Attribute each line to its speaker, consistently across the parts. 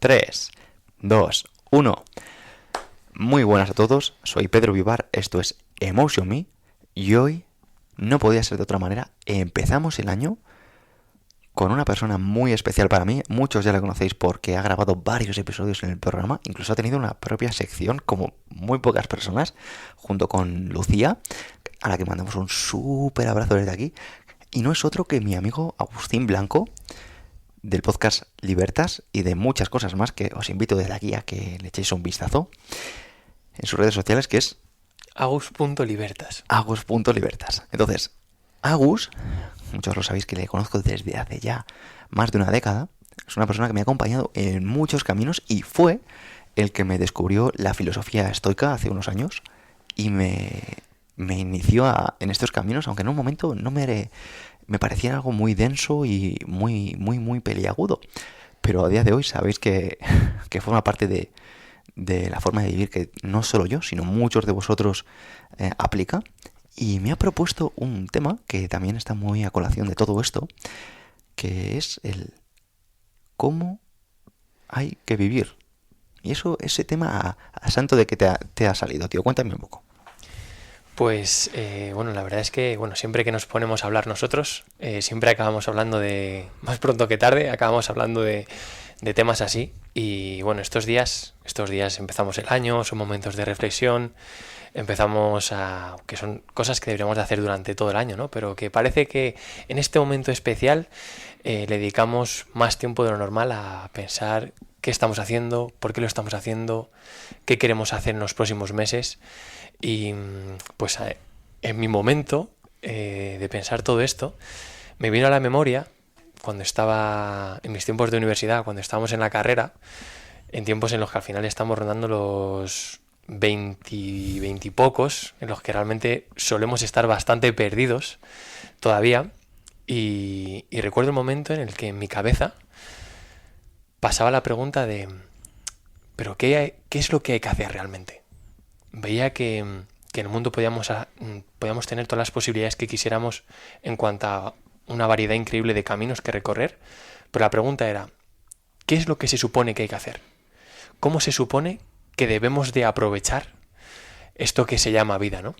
Speaker 1: 3, 2, 1. Muy buenas a todos, soy Pedro Vivar, esto es Emotion Me y hoy no podía ser de otra manera. Empezamos el año con una persona muy especial para mí. Muchos ya la conocéis porque ha grabado varios episodios en el programa, incluso ha tenido una propia sección como muy pocas personas, junto con Lucía, a la que mandamos un súper abrazo desde aquí. Y no es otro que mi amigo Agustín Blanco, del podcast Libertas y de muchas cosas más que os invito desde aquí a que le echéis un vistazo en sus redes sociales, que es
Speaker 2: Agus.libertas.
Speaker 1: Agus.libertas. Entonces, Agus, muchos lo sabéis que le conozco desde hace ya más de una década, es una persona que me ha acompañado en muchos caminos y fue el que me descubrió la filosofía estoica hace unos años y me inició en estos caminos, aunque en un momento no me parecía algo muy denso y muy peliagudo. Pero a día de hoy sabéis que forma parte de la forma de vivir que no solo yo, sino muchos de vosotros aplica. Y me ha propuesto un tema que también está muy a colación de todo esto, que es el cómo hay que vivir. Y ese tema a santo de que te ha salido, tío. Cuéntame un poco.
Speaker 2: Pues bueno, la verdad es que siempre que nos ponemos a hablar nosotros, siempre acabamos hablando más pronto que tarde, acabamos hablando de temas así. Y bueno, estos días empezamos el año, son momentos de reflexión, que son cosas que deberíamos de hacer durante todo el año, ¿no? Pero que parece que en este momento especial le dedicamos más tiempo de lo normal a pensar qué estamos haciendo, por qué lo estamos haciendo, qué queremos hacer en los próximos meses. Y pues en mi momento de pensar todo esto, me vino a la memoria cuando estaba en mis tiempos de universidad, cuando estábamos en la carrera, en tiempos en los que al final estamos rondando los 20 y pocos, en los que realmente solemos estar bastante perdidos todavía. Y recuerdo el momento en el que en mi cabeza pasaba la pregunta de ¿pero qué es lo que hay que hacer realmente? Veía que en el mundo podíamos tener todas las posibilidades que quisiéramos en cuanto a una variedad increíble de caminos que recorrer, pero la pregunta era, ¿qué es lo que se supone que hay que hacer? ¿Cómo se supone que debemos de aprovechar esto que se llama vida, ¿no?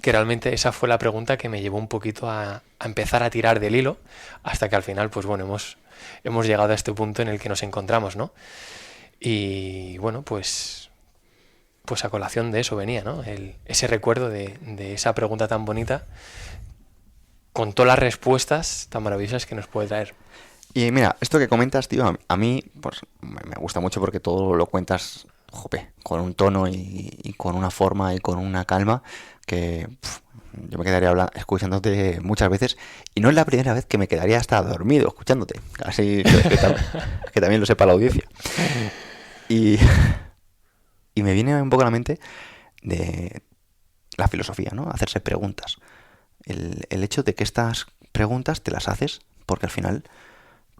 Speaker 2: Que realmente esa fue la pregunta que me llevó un poquito a empezar a tirar del hilo, hasta que al final, pues bueno, hemos llegado a este punto en el que nos encontramos, ¿no? Y bueno, pues a colación de eso venía, ¿no? Ese recuerdo de esa pregunta tan bonita, con todas las respuestas tan maravillosas que nos puede traer.
Speaker 1: Y mira, esto que comentas, tío, a mí pues me gusta mucho porque todo lo cuentas, jope, con un tono y con una forma y con una calma que yo me quedaría escuchándote muchas veces, y no es la primera vez que me quedaría hasta dormido escuchándote, así que también lo sepa la audiencia. Y me viene un poco a la mente de la filosofía, ¿no? Hacerse preguntas. El hecho de que estas preguntas te las haces porque al final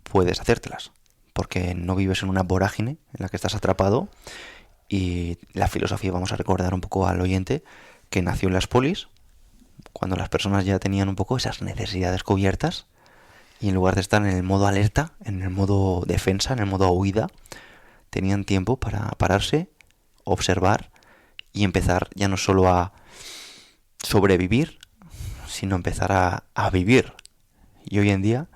Speaker 1: puedes hacértelas. Porque no vives en una vorágine en la que estás atrapado. Y la filosofía, vamos a recordar un poco al oyente, que nació en las polis, cuando las personas ya tenían un poco esas necesidades cubiertas. Y en lugar de estar en el modo alerta, en el modo defensa, en el modo huida, tenían tiempo para pararse, observar y empezar ya no solo a sobrevivir, sino empezar a vivir. Y hoy en día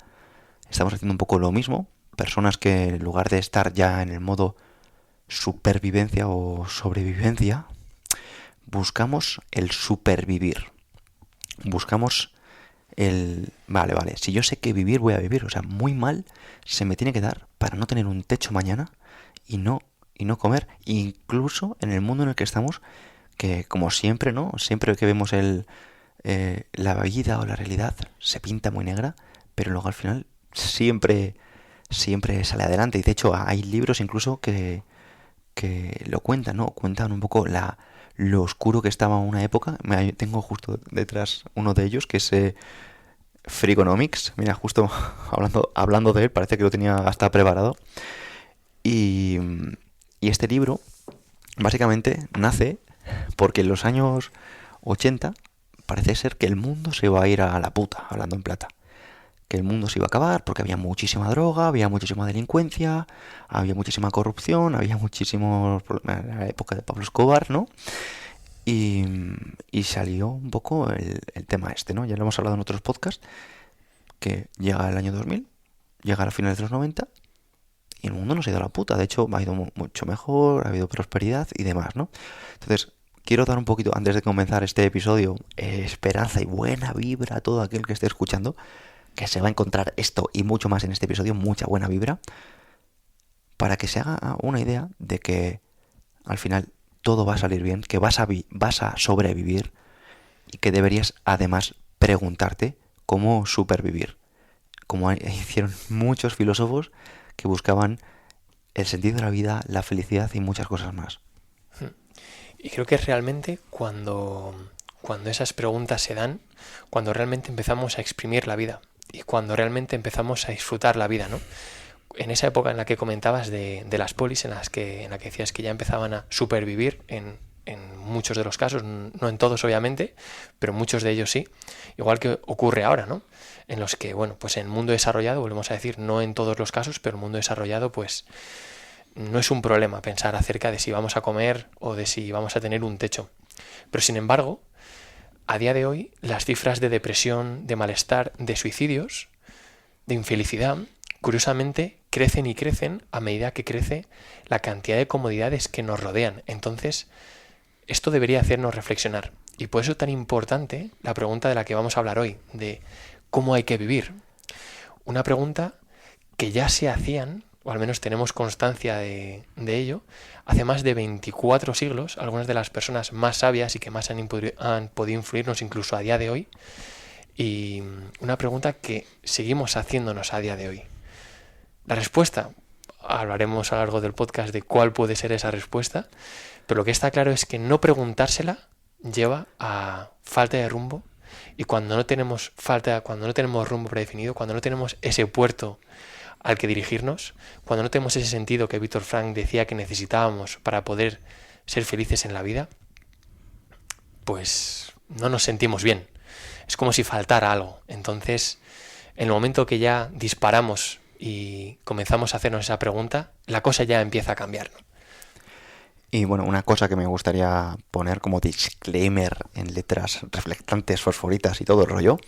Speaker 1: estamos haciendo un poco lo mismo. Personas que en lugar de estar ya en el modo supervivencia o sobrevivencia, buscamos el supervivir. Buscamos vale, si yo sé que vivir, voy a vivir. O sea, muy mal se me tiene que dar para no tener un techo mañana y no comer, incluso en el mundo en el que estamos, que como siempre, ¿no? Siempre que vemos la vida o la realidad se pinta muy negra, pero luego al final siempre sale adelante. Y de hecho hay libros incluso que lo cuentan, ¿no? Cuentan un poco lo oscuro que estaba una época. Tengo justo detrás uno de ellos, que es Freakonomics. Mira, justo hablando de él, parece que lo tenía hasta preparado. Y este libro básicamente nace porque en los años 80 parece ser que el mundo se va a ir a la puta, hablando en plata. que el mundo se iba a acabar porque había muchísima droga, había muchísima delincuencia, había muchísima corrupción, había muchísimos problemas en la época de Pablo Escobar, ¿no? Y, y salió un poco el tema este, ¿no? Ya lo hemos hablado en otros podcasts, que llega el año 2000, llega a finales de los 90 y el mundo no se ha ido a la puta. De hecho, ha ido mucho mejor, ha habido prosperidad y demás, ¿no? Entonces, quiero dar un poquito, antes de comenzar este episodio, esperanza y buena vibra a todo aquel que esté escuchando, que se va a encontrar esto y mucho más en este episodio, mucha buena vibra, para que se haga una idea de que al final todo va a salir bien, que vas a sobrevivir y que deberías además preguntarte cómo supervivir, como hicieron muchos filósofos que buscaban el sentido de la vida, la felicidad y muchas cosas más.
Speaker 2: Y creo que realmente cuando esas preguntas se dan, cuando realmente empezamos a exprimir la vida y cuando realmente empezamos a disfrutar la vida, ¿no? En esa época en la que comentabas de las polis, en la que decías que ya empezaban a supervivir en muchos de los casos, no en todos obviamente, pero muchos de ellos sí, igual que ocurre ahora, ¿no? En los que, bueno, pues en el mundo desarrollado, volvemos a decir, no en todos los casos, pero el mundo desarrollado, pues no es un problema pensar acerca de si vamos a comer o de si vamos a tener un techo. Pero sin embargo, a día de hoy, las cifras de depresión, de malestar, de suicidios, de infelicidad, curiosamente crecen y crecen a medida que crece la cantidad de comodidades que nos rodean. Entonces, esto debería hacernos reflexionar. Y por eso es tan importante la pregunta de la que vamos a hablar hoy, de cómo hay que vivir. Una pregunta que ya se hacían, o al menos tenemos constancia de ello, hace más de 24 siglos, algunas de las personas más sabias y que más han podido influirnos incluso a día de hoy, y una pregunta que seguimos haciéndonos a día de hoy. La respuesta, hablaremos a lo largo del podcast de cuál puede ser esa respuesta, pero lo que está claro es que no preguntársela lleva a falta de rumbo, y cuando no tenemos rumbo predefinido, cuando no tenemos ese puerto al que dirigirnos, cuando no tenemos ese sentido que Víctor Frank decía que necesitábamos para poder ser felices en la vida, pues no nos sentimos bien. Es como si faltara algo. Entonces, en el momento que ya disparamos y comenzamos a hacernos esa pregunta, la cosa ya empieza a cambiar, ¿no?
Speaker 1: Y bueno, una cosa que me gustaría poner como disclaimer en letras reflectantes, fosforitas y todo el rollo,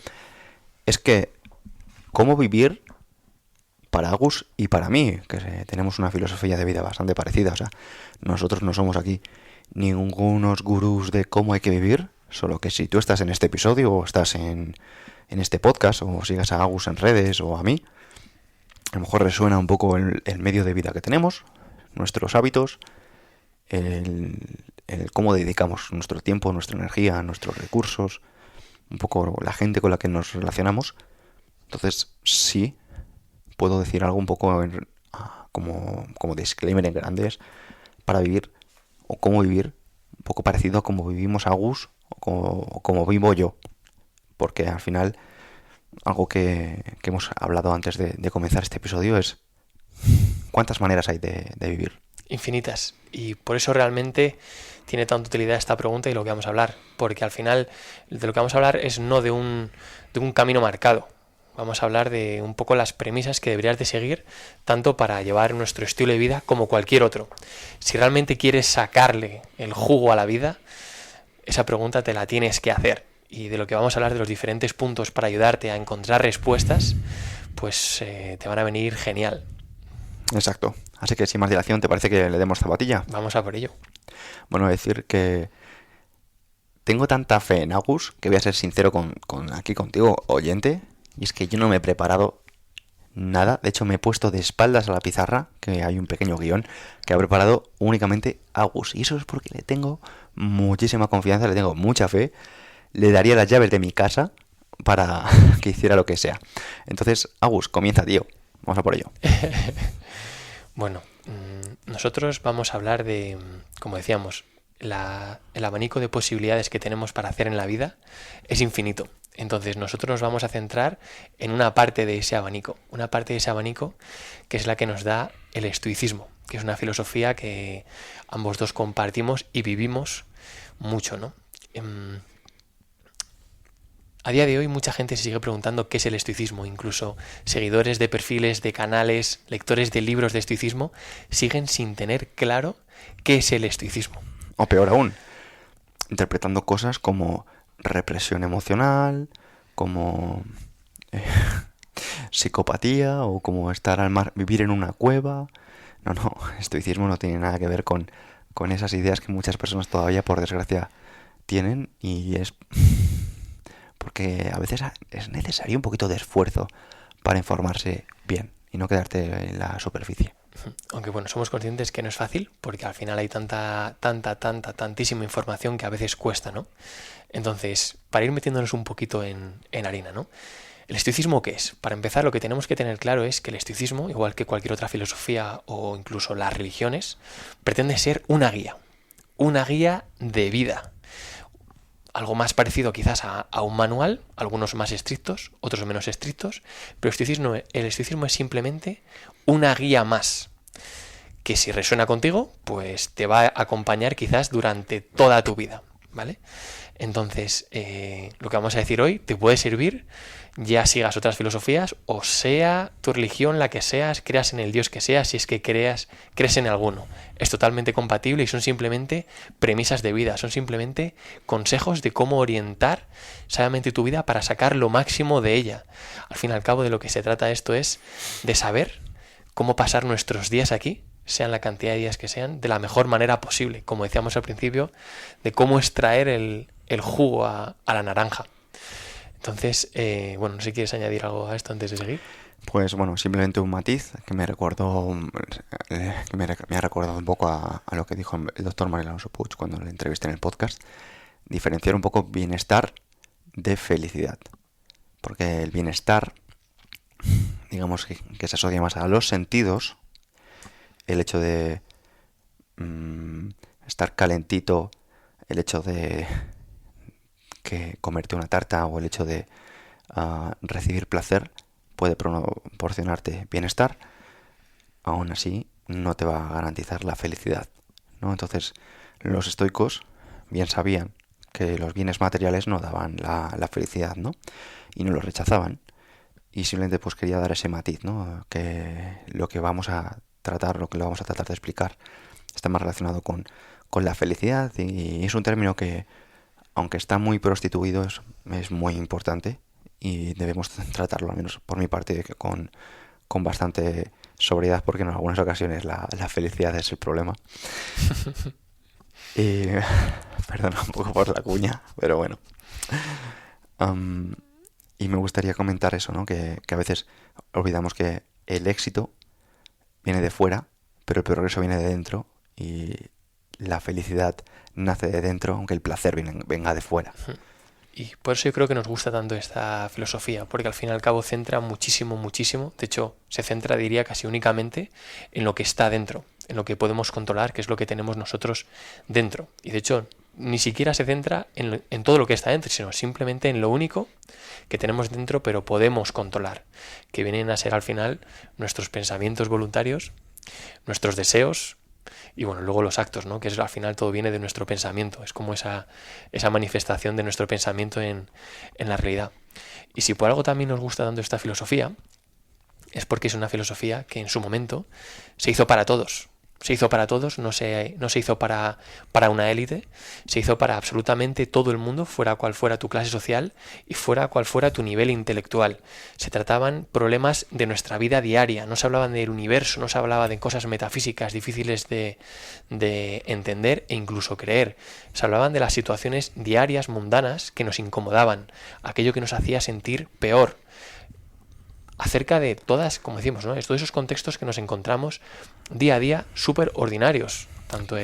Speaker 1: es que cómo vivir para Agus y para mí, que tenemos una filosofía de vida bastante parecida. O sea, nosotros no somos aquí ningunos gurús de cómo hay que vivir, solo que si tú estás en este episodio o estás en este podcast o sigas a Agus en redes o a mí, a lo mejor resuena un poco el medio de vida que tenemos, nuestros hábitos, el cómo dedicamos nuestro tiempo, nuestra energía, nuestros recursos, un poco la gente con la que nos relacionamos. Entonces, sí, puedo decir algo un poco como disclaimer en grandes para vivir, o cómo vivir, un poco parecido a como vivimos Agus o como vivo yo. Porque al final, algo que hemos hablado antes de comenzar este episodio es ¿cuántas maneras hay de vivir?
Speaker 2: Infinitas. Y por eso realmente tiene tanta utilidad esta pregunta y lo que vamos a hablar. Porque al final de lo que vamos a hablar es no de un camino marcado. Vamos a hablar de un poco las premisas que deberías de seguir, tanto para llevar nuestro estilo de vida como cualquier otro. Si realmente quieres sacarle el jugo a la vida, esa pregunta te la tienes que hacer. Y de lo que vamos a hablar, de los diferentes puntos para ayudarte a encontrar respuestas, pues te van a venir genial.
Speaker 1: Exacto. Así que sin más dilación, ¿te parece que le demos zapatilla?
Speaker 2: Vamos a por ello.
Speaker 1: Bueno, decir que tengo tanta fe en Agus que voy a ser sincero aquí contigo, oyente, y es que yo no me he preparado nada. De hecho, me he puesto de espaldas a la pizarra, que hay un pequeño guión que ha preparado únicamente Agus. Y eso es porque le tengo muchísima confianza, le tengo mucha fe. Le daría las llaves de mi casa para que hiciera lo que sea. Entonces, Agus, comienza, tío. Vamos a por ello.
Speaker 2: Bueno, nosotros vamos a hablar de, como decíamos, el abanico de posibilidades que tenemos para hacer en la vida es infinito. Entonces nosotros nos vamos a centrar en una parte de ese abanico. Una parte de ese abanico que es la que nos da el estoicismo, que es una filosofía que ambos dos compartimos y vivimos mucho, ¿no? a día de hoy mucha gente se sigue preguntando qué es el estoicismo. Incluso seguidores de perfiles, de canales, lectores de libros de estoicismo siguen sin tener claro qué es el estoicismo.
Speaker 1: O peor aún, interpretando cosas como represión emocional, como psicopatía o como estar al mar, vivir en una cueva. No, estoicismo no tiene nada que ver con esas ideas que muchas personas todavía, por desgracia, tienen, y es porque a veces es necesario un poquito de esfuerzo para informarse bien y no quedarte en la superficie.
Speaker 2: Aunque bueno, somos conscientes que no es fácil, porque al final hay tantísima información que a veces cuesta, ¿no? Entonces, para ir metiéndonos un poquito en harina, ¿no? ¿El estoicismo qué es? Para empezar, lo que tenemos que tener claro es que el estoicismo, igual que cualquier otra filosofía o incluso las religiones, pretende ser una guía de vida. Algo más parecido quizás a un manual, algunos más estrictos, otros menos estrictos, pero el estoicismo es simplemente una guía más, que si resuena contigo, pues te va a acompañar quizás durante toda tu vida, ¿vale? Entonces, lo que vamos a decir hoy te puede servir, ya sigas otras filosofías, o sea tu religión la que seas, creas en el Dios que seas, si es que crees en alguno. Es totalmente compatible y son simplemente premisas de vida, son simplemente consejos de cómo orientar sabiamente tu vida para sacar lo máximo de ella. Al fin y al cabo, de lo que se trata esto es de saber cómo pasar nuestros días aquí, sean la cantidad de días que sean, de la mejor manera posible. Como decíamos al principio, de cómo extraer el jugo a la naranja. Entonces, bueno, no sé si quieres añadir algo a esto antes de seguir.
Speaker 1: Pues bueno, simplemente un matiz que me recordó, que me ha recordado un poco a lo que dijo el doctor Manuel Alonso Puig cuando le entrevisté en el podcast. Diferenciar un poco bienestar de felicidad. Porque el bienestar, digamos que se asocia más a los sentidos. El hecho de estar calentito, el hecho de que comerte una tarta o el hecho de recibir placer puede proporcionarte bienestar, aún así no te va a garantizar la felicidad, ¿no? Entonces, los estoicos bien sabían que los bienes materiales no daban la felicidad, ¿no? Y no los rechazaban. Y simplemente pues quería dar ese matiz, ¿no? Que lo que vamos a tratar, lo que lo vamos a tratar de explicar, está más relacionado con la felicidad, y es un término que, aunque está muy prostituido, es muy importante y debemos tratarlo, al menos por mi parte, con bastante sobriedad, porque en algunas ocasiones la felicidad es el problema. Y perdona un poco por la cuña, pero bueno. Y me gustaría comentar eso, ¿no? Que a veces olvidamos que el éxito viene de fuera, pero el progreso viene de dentro, y la felicidad nace de dentro, aunque el placer venga de fuera.
Speaker 2: Y por eso yo creo que nos gusta tanto esta filosofía, porque al fin y al cabo centra muchísimo, de hecho se centra, diría, casi únicamente en lo que está dentro, en lo que podemos controlar, que es lo que tenemos nosotros dentro. Y de hecho ni siquiera se centra en todo lo que está dentro, sino simplemente en lo único que tenemos dentro pero podemos controlar, que vienen a ser al final nuestros pensamientos voluntarios, nuestros deseos, y bueno, luego los actos, ¿no? Que es, al final todo viene de nuestro pensamiento, es como esa manifestación de nuestro pensamiento en la realidad. Y si por algo también nos gusta tanto esta filosofía, es porque es una filosofía que en su momento se hizo para todos. Se hizo para todos, no se hizo para una élite, se hizo para absolutamente todo el mundo, fuera cual fuera tu clase social y fuera cual fuera tu nivel intelectual. Se trataban problemas de nuestra vida diaria, no se hablaban del universo, no se hablaba de cosas metafísicas difíciles de entender e incluso creer. Se hablaban de las situaciones diarias, mundanas, que nos incomodaban, aquello que nos hacía sentir peor, acerca de todas, como decimos, ¿no? Todos esos contextos que nos encontramos día a día súper ordinarios, tanto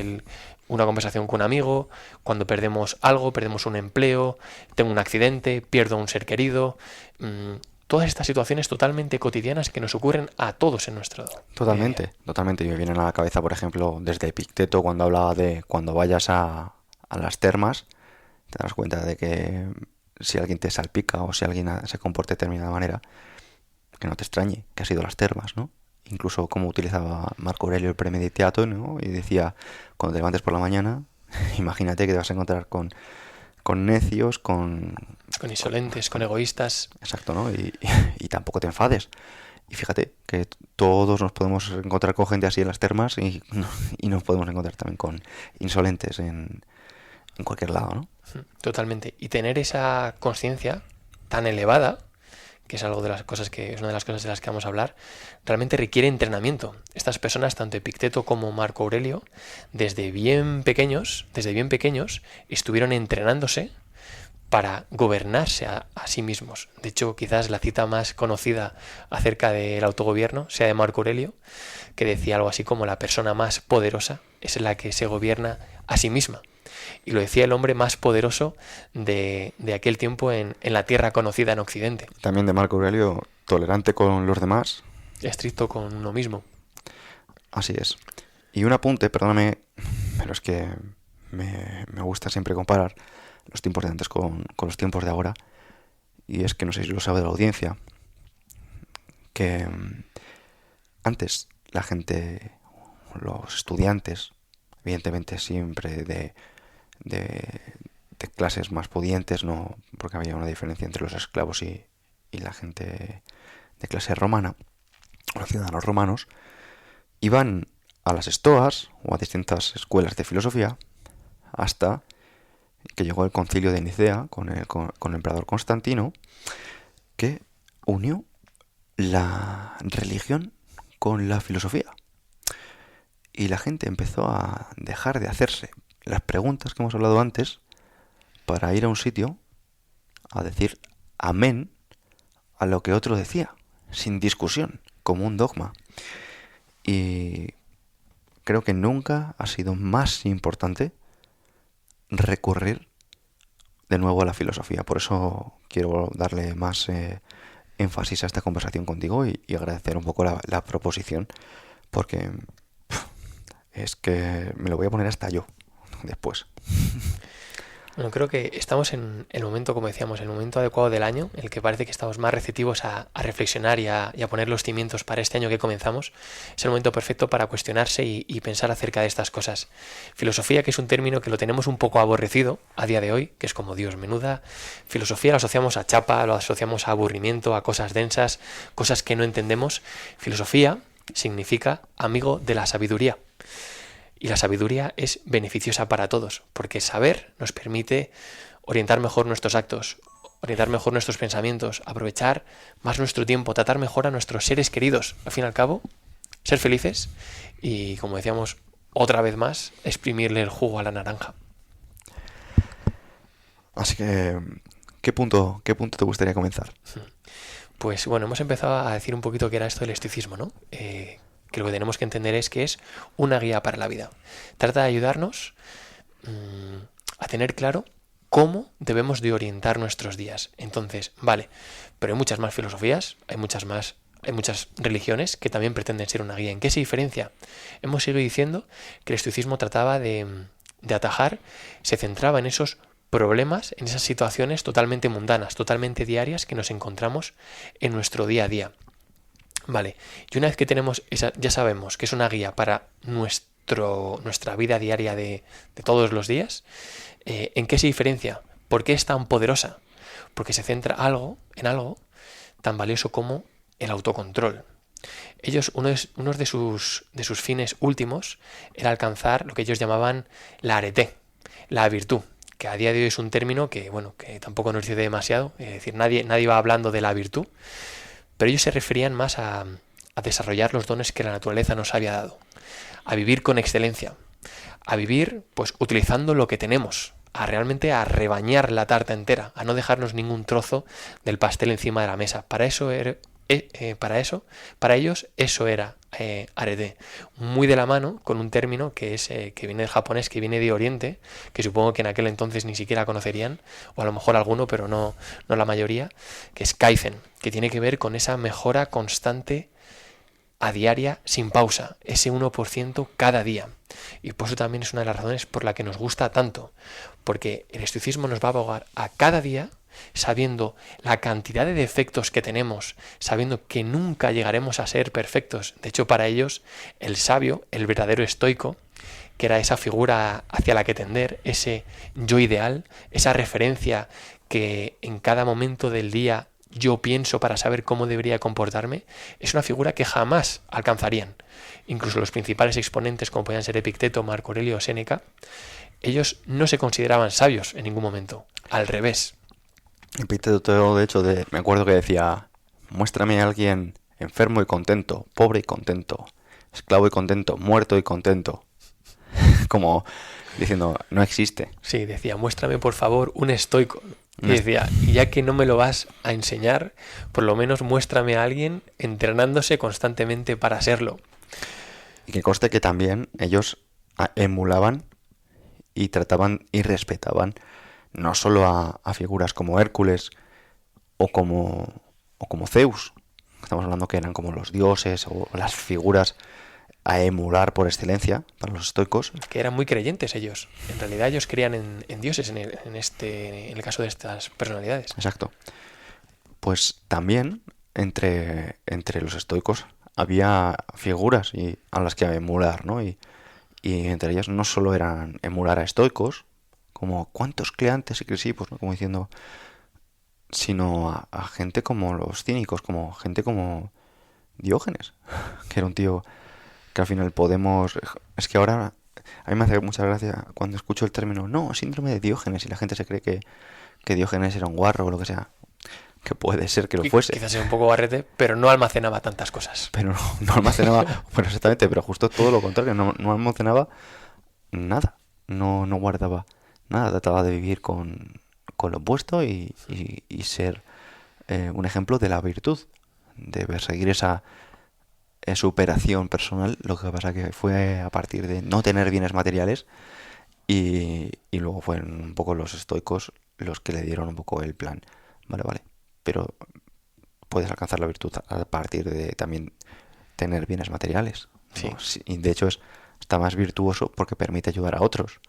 Speaker 2: una conversación con un amigo, cuando perdemos algo, perdemos un empleo, tengo un accidente, pierdo a un ser querido, todas estas situaciones totalmente cotidianas que nos ocurren a todos en nuestro
Speaker 1: Totalmente. Y me vienen a la cabeza, por ejemplo, desde Epicteto, cuando hablaba de cuando vayas a las termas, te das cuenta de que si alguien te salpica o si alguien se comporta de determinada manera, que no te extrañe, que ha sido las termas, ¿no? Incluso como utilizaba Marco Aurelio el premeditato, ¿no? Y decía, cuando te levantes por la mañana, imagínate que te vas a encontrar con con necios, con...
Speaker 2: Con insolentes, con egoístas.
Speaker 1: Exacto, ¿no? Y tampoco te enfades. Y fíjate que todos nos podemos encontrar con gente así en las termas y nos podemos encontrar también con insolentes en cualquier lado, ¿no?
Speaker 2: Totalmente. Y tener esa conciencia tan elevada, que es algo de las cosas que es una de las cosas de las que vamos a hablar, realmente requiere entrenamiento. Estas personas, tanto Epicteto como Marco Aurelio, desde bien pequeños, estuvieron entrenándose para gobernarse a sí mismos. De hecho, quizás la cita más conocida acerca del autogobierno sea de Marco Aurelio, que decía algo así como: la persona más poderosa es la que se gobierna a sí misma. Y lo decía el hombre más poderoso de aquel tiempo en la tierra conocida en Occidente.
Speaker 1: También de Marco Aurelio, tolerante con los demás.
Speaker 2: Estricto con uno mismo.
Speaker 1: Así es. Y un apunte, perdóname, pero es que me gusta siempre comparar los tiempos de antes con los tiempos de ahora. Y es que no sé si lo sabe de la audiencia, que antes la gente, los estudiantes, evidentemente siempre de clases más pudientes, no, porque había una diferencia entre los esclavos y la gente de clase romana, los ciudadanos romanos, iban a las estoas o a distintas escuelas de filosofía hasta que llegó el concilio de Nicea con el emperador Constantino, que unió la religión con la filosofía. Y la gente empezó a dejar de hacerse las preguntas que hemos hablado antes para ir a un sitio a decir amén a lo que otro decía, sin discusión, como un dogma. Y creo que nunca ha sido más importante recurrir de nuevo a la filosofía. Por eso quiero darle más énfasis a esta conversación contigo y agradecer un poco la proposición, porque es que me lo voy a poner hasta yo después.
Speaker 2: Bueno, creo que estamos en el momento, como decíamos, el momento adecuado del año, en el que parece que estamos más receptivos a reflexionar y a poner los cimientos para este año que comenzamos. Es el momento perfecto para cuestionarse y pensar acerca de estas cosas. Filosofía, que es un término que lo tenemos un poco aborrecido a día de hoy, que es como: Dios, menuda filosofía. Lo asociamos a chapa, lo asociamos a aburrimiento, a cosas densas, cosas que no entendemos. Filosofía significa amigo de la sabiduría. Y la sabiduría es beneficiosa para todos, porque saber nos permite orientar mejor nuestros actos, orientar mejor nuestros pensamientos, aprovechar más nuestro tiempo, tratar mejor a nuestros seres queridos. Al fin y al cabo, ser felices y, como decíamos otra vez más, exprimirle el jugo a la naranja.
Speaker 1: Así que, ¿qué punto te gustaría comenzar?
Speaker 2: Pues bueno, hemos empezado a decir un poquito qué era esto del estoicismo, ¿no? Que lo que tenemos que entender es que es una guía para la vida. Trata de ayudarnos a tener claro cómo debemos de orientar nuestros días. Entonces, vale, pero hay muchas más filosofías, hay muchas religiones que también pretenden ser una guía. ¿En qué se diferencia? Hemos seguido diciendo que el estoicismo trataba de atajar, se centraba en esos problemas, en esas situaciones totalmente mundanas, totalmente diarias que nos encontramos en nuestro día a día. Vale, y una vez que tenemos ya sabemos que es una guía para nuestra vida diaria de todos los días, ¿en qué se diferencia? ¿Por qué es tan poderosa? Porque se centra en algo tan valioso como el autocontrol. Ellos, uno de sus fines últimos era alcanzar lo que ellos llamaban la arete, la virtud, que a día de hoy es un término que tampoco nos dice demasiado, es decir, nadie va hablando de la virtud, pero ellos se referían más a desarrollar los dones que la naturaleza nos había dado, a vivir con excelencia, a vivir pues utilizando lo que tenemos, a realmente a rebañar la tarta entera, a no dejarnos ningún trozo del pastel encima de la mesa. Para ellos eso era arete, muy de la mano con un término que viene del japonés, que viene de Oriente, que supongo que en aquel entonces ni siquiera conocerían, o a lo mejor alguno, pero no la mayoría, que es kaizen, que tiene que ver con esa mejora constante a diaria, sin pausa, ese 1% cada día. Y por eso también es una de las razones por la que nos gusta tanto, porque el estoicismo nos va a abogar a cada día, sabiendo la cantidad de defectos que tenemos, sabiendo que nunca llegaremos a ser perfectos. De hecho, para ellos, el sabio, el verdadero estoico, que era esa figura hacia la que tender, ese yo ideal, esa referencia que en cada momento del día yo pienso para saber cómo debería comportarme, es una figura que jamás alcanzarían. Incluso los principales exponentes, como podían ser Epicteto, Marco Aurelio o Séneca, ellos no se consideraban sabios en ningún momento. Al revés.
Speaker 1: Epicteto, de hecho, me acuerdo que decía: muéstrame a alguien enfermo y contento, pobre y contento, esclavo y contento, muerto y contento. Como diciendo, no existe.
Speaker 2: Sí, decía, muéstrame por favor un estoico. Y decía, ya que no me lo vas a enseñar, por lo menos muéstrame a alguien entrenándose constantemente para serlo.
Speaker 1: Y que conste que también ellos emulaban y trataban y respetaban no solo a figuras como Hércules o como Zeus. Estamos hablando que eran como los dioses o las figuras a emular por excelencia para los estoicos.
Speaker 2: Que eran muy creyentes ellos. En realidad ellos creían en dioses en el caso de estas personalidades.
Speaker 1: Exacto. Pues también entre los estoicos había figuras a las que emular, ¿no? Y entre ellas no solo eran emular a estoicos, como cuántos Cleantes y Crisipos, ¿no? Como diciendo, sino a gente como los cínicos, como gente como Diógenes, que era un tío que al final podemos... Es que ahora a mí me hace mucha gracia cuando escucho el término, no, síndrome de Diógenes, y la gente se cree que Diógenes era un guarro o lo que sea. Que puede ser que lo fuese.
Speaker 2: Quizás era un poco barrete, pero no almacenaba tantas cosas.
Speaker 1: Pero no almacenaba, bueno, exactamente, pero justo todo lo contrario, no almacenaba nada, no guardaba nada, trataba de vivir con lo opuesto y ser un ejemplo de la virtud, de perseguir esa superación personal. Lo que pasa que fue a partir de no tener bienes materiales y luego fueron un poco los estoicos los que le dieron un poco el plan. Vale, pero puedes alcanzar la virtud a partir de también tener bienes materiales.
Speaker 2: Sí.
Speaker 1: ¿No? Y de hecho está más virtuoso porque permite ayudar a otros.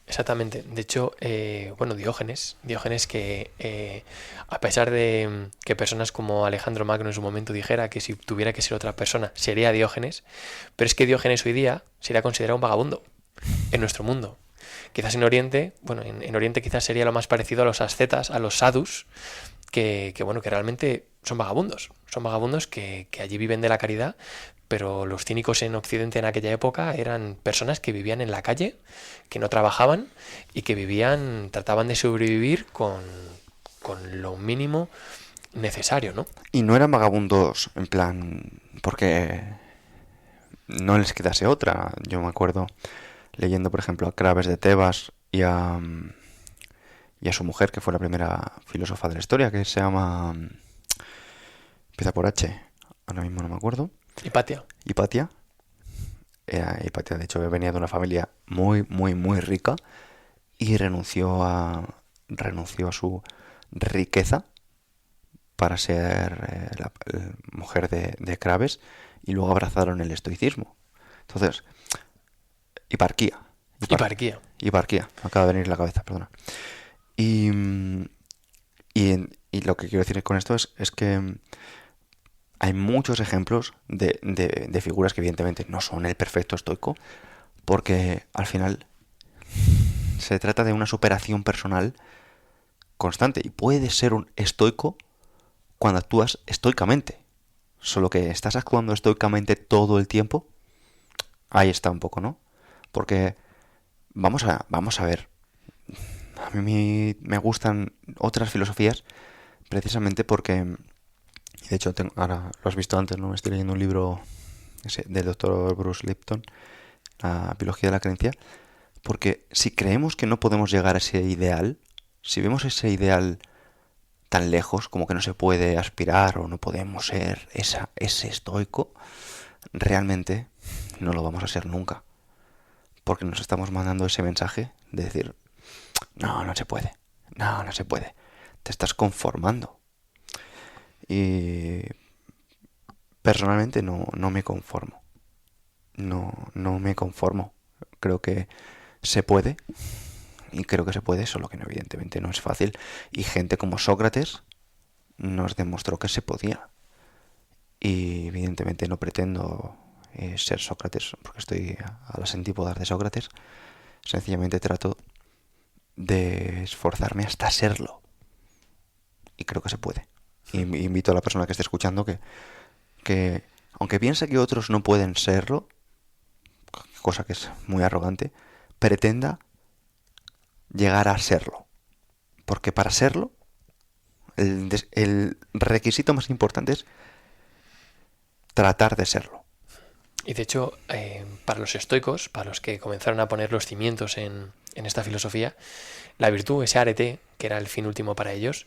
Speaker 2: Exactamente. De hecho, Diógenes que a pesar de que personas como Alejandro Magno en su momento dijera que si tuviera que ser otra persona sería Diógenes, pero es que Diógenes hoy día sería considerado un vagabundo en nuestro mundo. Quizás en Oriente, en Oriente quizás sería lo más parecido a los ascetas, a los sadhus, que realmente son vagabundos que allí viven de la caridad, pero los cínicos en Occidente en aquella época eran personas que vivían en la calle, que no trabajaban y que trataban de sobrevivir con lo mínimo necesario, ¿no?
Speaker 1: Y no eran vagabundos en plan porque no les quedase otra. Yo me acuerdo leyendo, por ejemplo, a Crabes de Tebas y a su mujer, que fue la primera filósofa de la historia, que se llama... Empieza por H, ahora mismo no me acuerdo.
Speaker 2: Hipatia.
Speaker 1: Hipatia, de hecho, venía de una familia muy, muy, muy rica y renunció a su riqueza para ser la mujer de Crabes, y luego abrazaron el estoicismo. Entonces, hiparquía. Me acaba de venir en la cabeza, perdona. Y lo que quiero decir con esto es que hay muchos ejemplos de figuras que evidentemente no son el perfecto estoico, porque al final se trata de una superación personal constante, y puedes ser un estoico cuando actúas estoicamente, solo que estás actuando estoicamente todo el tiempo. Ahí está un poco, ¿no? Porque vamos a ver, a mí me gustan otras filosofías precisamente porque, de hecho ahora lo has visto antes, ¿no? Estoy leyendo un libro del doctor Bruce Lipton, La biología de la creencia, porque si creemos que no podemos llegar a ese ideal, si vemos ese ideal tan lejos, como que no se puede aspirar o no podemos ser ese estoico, realmente no lo vamos a ser nunca, porque nos estamos mandando ese mensaje de decir, no se puede, te estás conformando. Y personalmente no me conformo, no me conformo, creo que se puede, y creo que se puede, solo que evidentemente no es fácil, y gente como Sócrates nos demostró que se podía, y evidentemente no pretendo ser Sócrates, porque estoy a las antípodas de Sócrates. Sencillamente trato de esforzarme hasta serlo. Y creo que se puede. Y invito a la persona que esté escuchando que aunque piense que otros no pueden serlo, cosa que es muy arrogante, pretenda llegar a serlo. Porque para serlo, el requisito más importante es tratar de serlo.
Speaker 2: Y de hecho, para los estoicos, para los que comenzaron a poner los cimientos en esta filosofía, la virtud, ese arete, que era el fin último para ellos,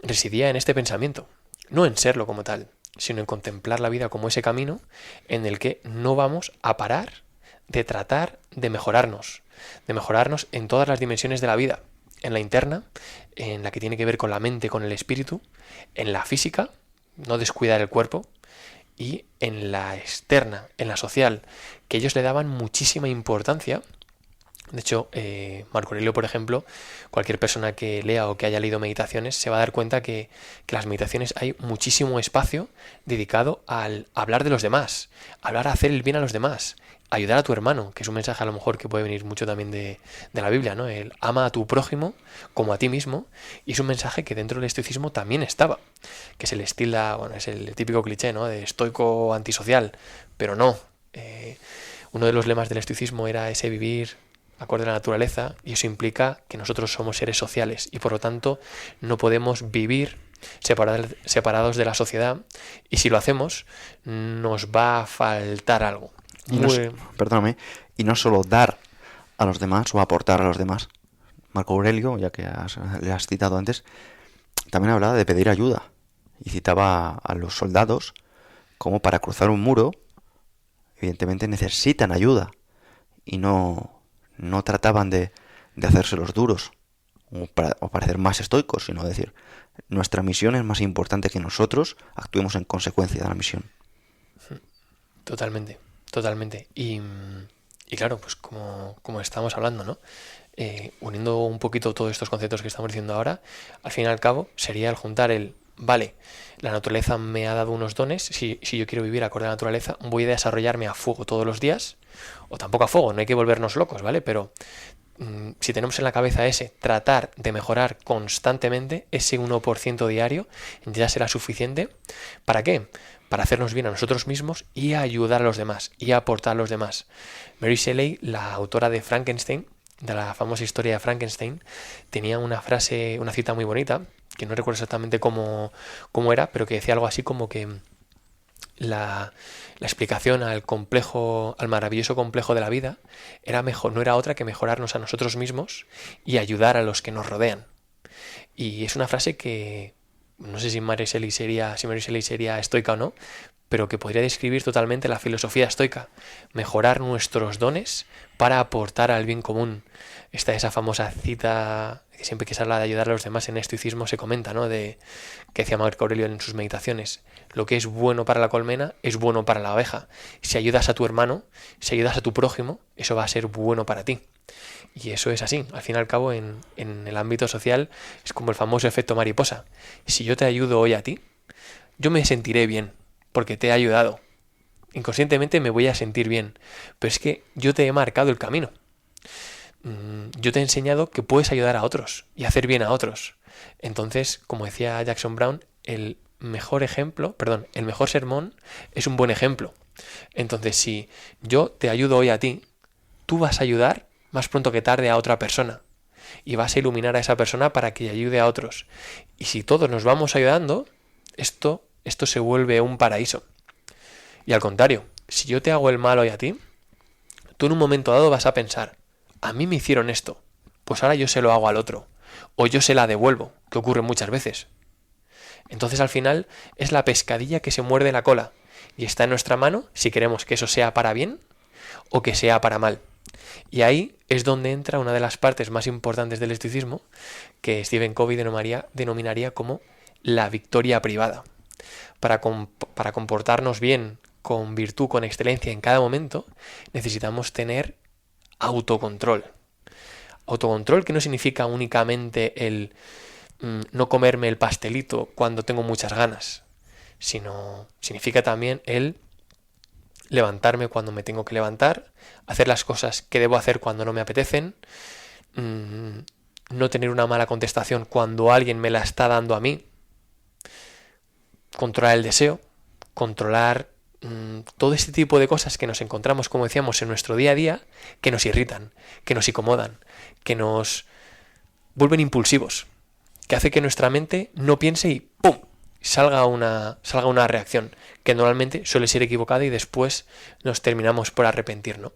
Speaker 2: residía en este pensamiento, no en serlo como tal, sino en contemplar la vida como ese camino en el que no vamos a parar de tratar de mejorarnos en todas las dimensiones de la vida, en la interna, en la que tiene que ver con la mente, con el espíritu, en la física, no descuidar el cuerpo, y en la externa, en la social, que ellos le daban muchísima importancia. De hecho, Marco Aurelio, por ejemplo, cualquier persona que lea o que haya leído Meditaciones se va a dar cuenta que las meditaciones hay muchísimo espacio dedicado al hablar de los demás, hablar a hacer el bien a los demás, ayudar a tu hermano, que es un mensaje a lo mejor que puede venir mucho también de la Biblia, ¿no? El ama a tu prójimo como a ti mismo, y es un mensaje que dentro del estoicismo también estaba, que se le estila, bueno, es el típico cliché, ¿no? De estoico antisocial, pero no. Uno de los lemas del estoicismo era ese vivir acorde a la naturaleza, y eso implica que nosotros somos seres sociales y por lo tanto no podemos vivir separados de la sociedad, y si lo hacemos nos va a faltar algo.
Speaker 1: Perdóname, y no solo dar a los demás o aportar a los demás. Marco Aurelio, ya que le has citado antes, también hablaba de pedir ayuda y citaba a los soldados como para cruzar un muro, evidentemente necesitan ayuda y no trataban de hacerse los duros o parecer más estoicos, sino decir, nuestra misión es más importante que nosotros, actuemos en consecuencia de la misión.
Speaker 2: Totalmente. Y claro, pues como estamos hablando, ¿no? Uniendo un poquito todos estos conceptos que estamos diciendo ahora, al fin y al cabo sería el juntar vale, la naturaleza me ha dado unos dones, si yo quiero vivir acorde a la naturaleza, voy a desarrollarme a fuego todos los días, o tampoco a fuego, no hay que volvernos locos, ¿vale? Pero si tenemos en la cabeza tratar de mejorar constantemente, ese 1% diario ya será suficiente. ¿Para qué? Para hacernos bien a nosotros mismos y ayudar a los demás y aportar a los demás. Mary Shelley, la autora de Frankenstein, de la famosa historia de Frankenstein, tenía una frase, una cita muy bonita, que no recuerdo exactamente cómo era, pero que decía algo así como que la explicación al maravilloso complejo de la vida no era otra que mejorarnos a nosotros mismos y ayudar a los que nos rodean. Y es una frase que no sé si Mary Shelley sería estoica o no, pero que podría describir totalmente la filosofía estoica: mejorar nuestros dones para aportar al bien común. Está esa famosa cita que siempre que se habla de ayudar a los demás en estoicismo se comenta, ¿no? Que decía Marco Aurelio en sus Meditaciones: lo que es bueno para la colmena es bueno para la abeja. Si ayudas a tu hermano, si ayudas a tu prójimo, eso va a ser bueno para ti. Y eso es así. Al fin y al cabo, en el ámbito social es como el famoso efecto mariposa. Si yo te ayudo hoy a ti, yo me sentiré bien porque te he ayudado. Inconscientemente me voy a sentir bien, pero es que yo te he marcado el camino. Yo te he enseñado que puedes ayudar a otros y hacer bien a otros. Entonces, como decía Jackson Brown, el mejor sermón es un buen ejemplo. Entonces, si yo te ayudo hoy a ti, tú vas a ayudar más pronto que tarde a otra persona y vas a iluminar a esa persona para que ayude a otros. Y si todos nos vamos ayudando, esto se vuelve un paraíso. Y al contrario, si yo te hago el mal hoy a ti, tú en un momento dado vas a pensar: a mí me hicieron esto, pues ahora yo se lo hago al otro, o yo se la devuelvo, que ocurre muchas veces. Entonces al final es la pescadilla que se muerde la cola, y está en nuestra mano si queremos que eso sea para bien o que sea para mal. Y ahí es donde entra una de las partes más importantes del estoicismo, que Stephen Covey denominaría como la victoria privada. Para comportarnos bien, con virtud, con excelencia en cada momento, necesitamos tener autocontrol. Autocontrol que no significa únicamente el no comerme el pastelito cuando tengo muchas ganas, sino significa también el levantarme cuando me tengo que levantar, hacer las cosas que debo hacer cuando no me apetecen, no tener una mala contestación cuando alguien me la está dando a mí, controlar el deseo, controlar todo este tipo de cosas que nos encontramos, como decíamos, en nuestro día a día, que nos irritan, que nos incomodan, que nos vuelven impulsivos, que hace que nuestra mente no piense y ¡pum! salga una reacción que normalmente suele ser equivocada y después nos terminamos por arrepentir, ¿no?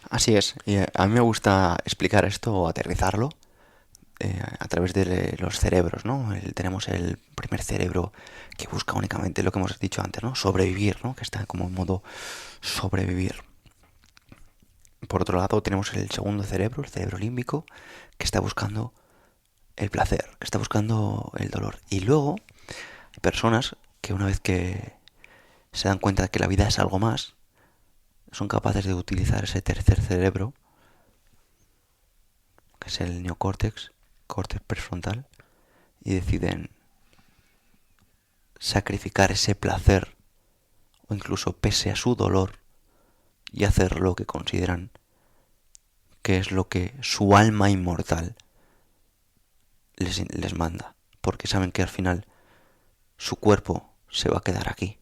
Speaker 1: Así es, y a mí me gusta explicar esto o aterrizarlo a través de los cerebros, ¿no? Tenemos el primer cerebro que busca únicamente lo que hemos dicho antes, ¿no? Sobrevivir, ¿no? Que está como en modo sobrevivir. Por otro lado tenemos el segundo cerebro, el cerebro límbico, que está buscando el placer, que está buscando el dolor. Y luego hay personas que una vez que se dan cuenta de que la vida es algo más, son capaces de utilizar ese tercer cerebro, que es el neocórtex, córtex prefrontal, y deciden sacrificar ese placer o incluso pese a su dolor y hacer lo que consideran que es lo que su alma inmortal les manda, porque saben que al final su cuerpo se va a quedar aquí,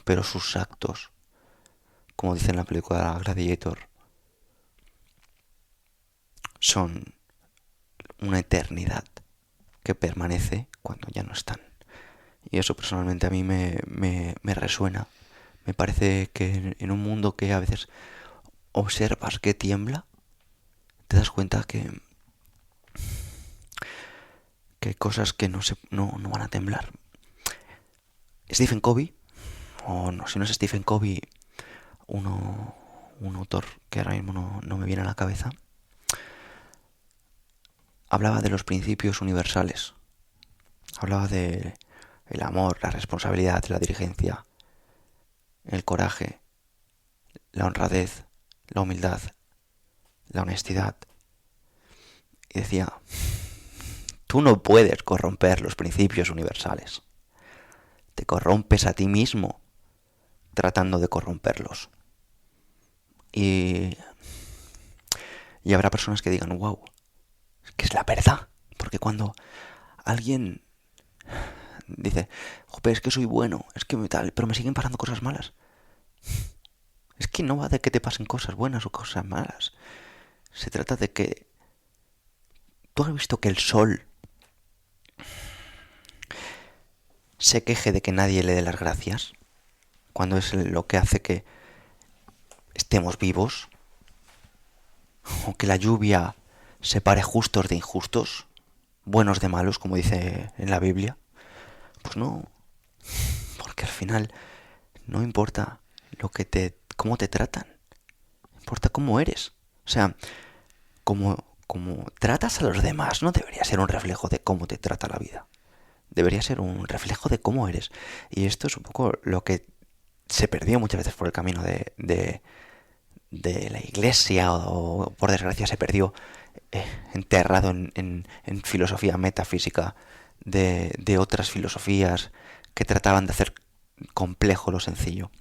Speaker 1: pero sus actos, como dice en la película Gladiator, son una eternidad que permanece cuando ya no están. Y eso personalmente a mí me resuena. Me parece que en un mundo que a veces observas que tiembla, te das cuenta que hay cosas que no van a temblar. Stephen Covey, o no, si no es Stephen Covey, un autor que ahora mismo no me viene a la cabeza, hablaba de los principios universales. Hablaba de el amor, la responsabilidad, la diligencia, el coraje, la honradez, la humildad, la honestidad. Y decía, tú no puedes corromper los principios universales. Te corrompes a ti mismo tratando de corromperlos. Y habrá personas que digan, wow, es que es la verdad. Porque cuando alguien dice, joder, es que soy bueno, es que tal, pero me siguen pasando cosas malas. Es que no va de que te pasen cosas buenas o cosas malas. Se trata de que tú has visto que el sol se queje de que nadie le dé las gracias, cuando es lo que hace que estemos vivos, o que la lluvia separe justos de injustos, buenos de malos, como dice en la Biblia. Pues no, porque al final no importa cómo te tratan, importa cómo eres. O sea, como tratas a los demás no debería ser un reflejo de cómo te trata la vida. Debería ser un reflejo de cómo eres. Y esto es un poco lo que se perdió muchas veces por el camino de la iglesia, o por desgracia se perdió enterrado en filosofía metafísica de otras filosofías que trataban de hacer complejo lo sencillo.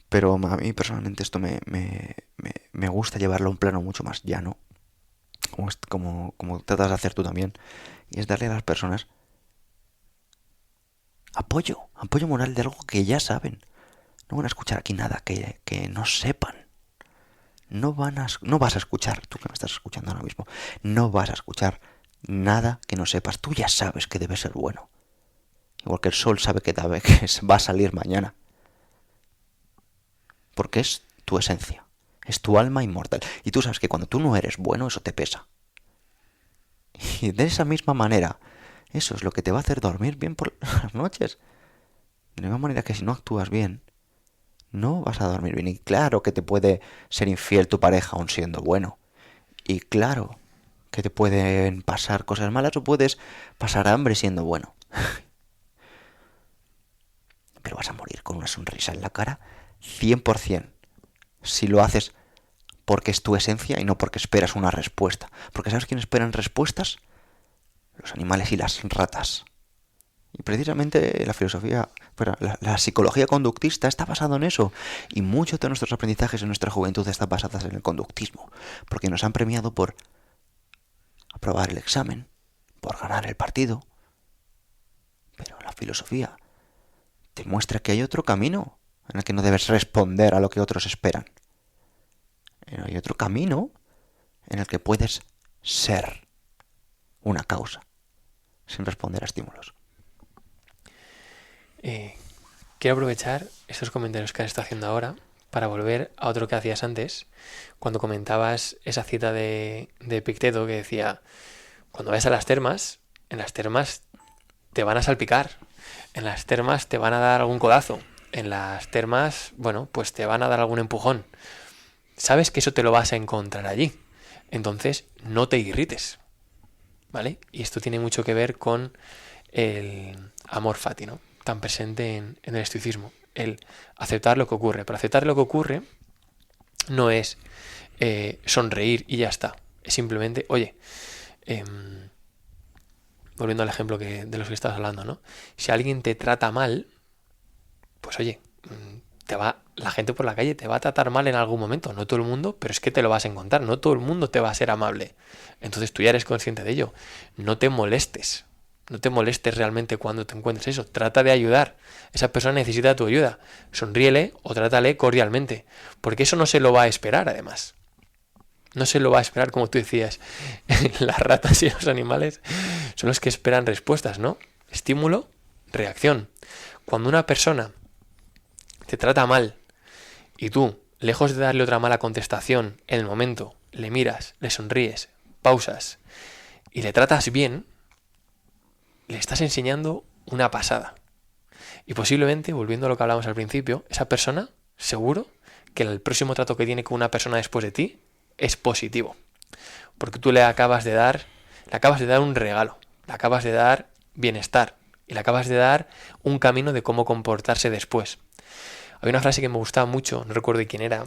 Speaker 1: Pero a mí personalmente esto me gusta llevarlo a un plano mucho más llano, como tratas de hacer tú también, y es darle a las personas apoyo moral de algo que ya saben. No van a escuchar aquí nada que no sepan. No vas a escuchar, tú que me estás escuchando ahora mismo, no vas a escuchar nada que no sepas. Tú ya sabes que debe ser bueno. Igual que el sol sabe que va a salir mañana. Porque es tu esencia, es tu alma inmortal. Y tú sabes que cuando tú no eres bueno, eso te pesa. Y de esa misma manera, eso es lo que te va a hacer dormir bien por las noches. De la misma manera que si no actúas bien, no vas a dormir bien. Y claro que te puede ser infiel tu pareja aun siendo bueno. Y claro que te pueden pasar cosas malas o puedes pasar hambre siendo bueno. Pero vas a morir con una sonrisa en la cara 100%. Si lo haces porque es tu esencia y no porque esperas una respuesta. Porque ¿sabes quién esperan respuestas? Los animales y las ratas. Y precisamente la filosofía, bueno, la psicología conductista está basada en eso. Y muchos de nuestros aprendizajes en nuestra juventud están basados en el conductismo. Porque nos han premiado por aprobar el examen, por ganar el partido. Pero la filosofía te muestra que hay otro camino en el que no debes responder a lo que otros esperan. Hay otro camino en el que puedes ser una causa, sin responder a estímulos.
Speaker 2: Quiero aprovechar estos comentarios que has estado haciendo ahora para volver a otro que hacías antes, cuando comentabas esa cita de Epicteto que decía, cuando vayas a las termas, en las termas te van a salpicar, en las termas te van a dar algún codazo, en las termas, bueno, pues te van a dar algún empujón. Sabes que eso te lo vas a encontrar allí, entonces no te irrites, ¿vale? Y esto tiene mucho que ver con el amor fati, ¿no? Tan presente en el estoicismo, el aceptar lo que ocurre. Pero aceptar lo que ocurre no es sonreír y ya está. Es simplemente, oye, volviendo al ejemplo de los que estabas hablando, ¿no? Si alguien te trata mal, pues oye, la gente por la calle te va a tratar mal en algún momento. No todo el mundo, pero es que te lo vas a encontrar. No todo el mundo te va a ser amable. Entonces tú ya eres consciente de ello. No te molestes. No te molestes realmente cuando te encuentres eso. Trata de ayudar. Esa persona necesita tu ayuda. Sonríele o trátale cordialmente. Porque eso no se lo va a esperar, además. No se lo va a esperar, como tú decías. Las ratas y los animales son los que esperan respuestas, ¿no? Estímulo, reacción. Cuando una persona te trata mal y tú, lejos de darle otra mala contestación en el momento, le miras, le sonríes, pausas y le tratas bien, le estás enseñando una pasada. Y posiblemente, volviendo a lo que hablábamos al principio, esa persona, seguro que el próximo trato que tiene con una persona después de ti es positivo. Porque tú le acabas de dar un regalo, le acabas de dar bienestar y le acabas de dar un camino de cómo comportarse después. Hay una frase que me gustaba mucho, no recuerdo de quién era,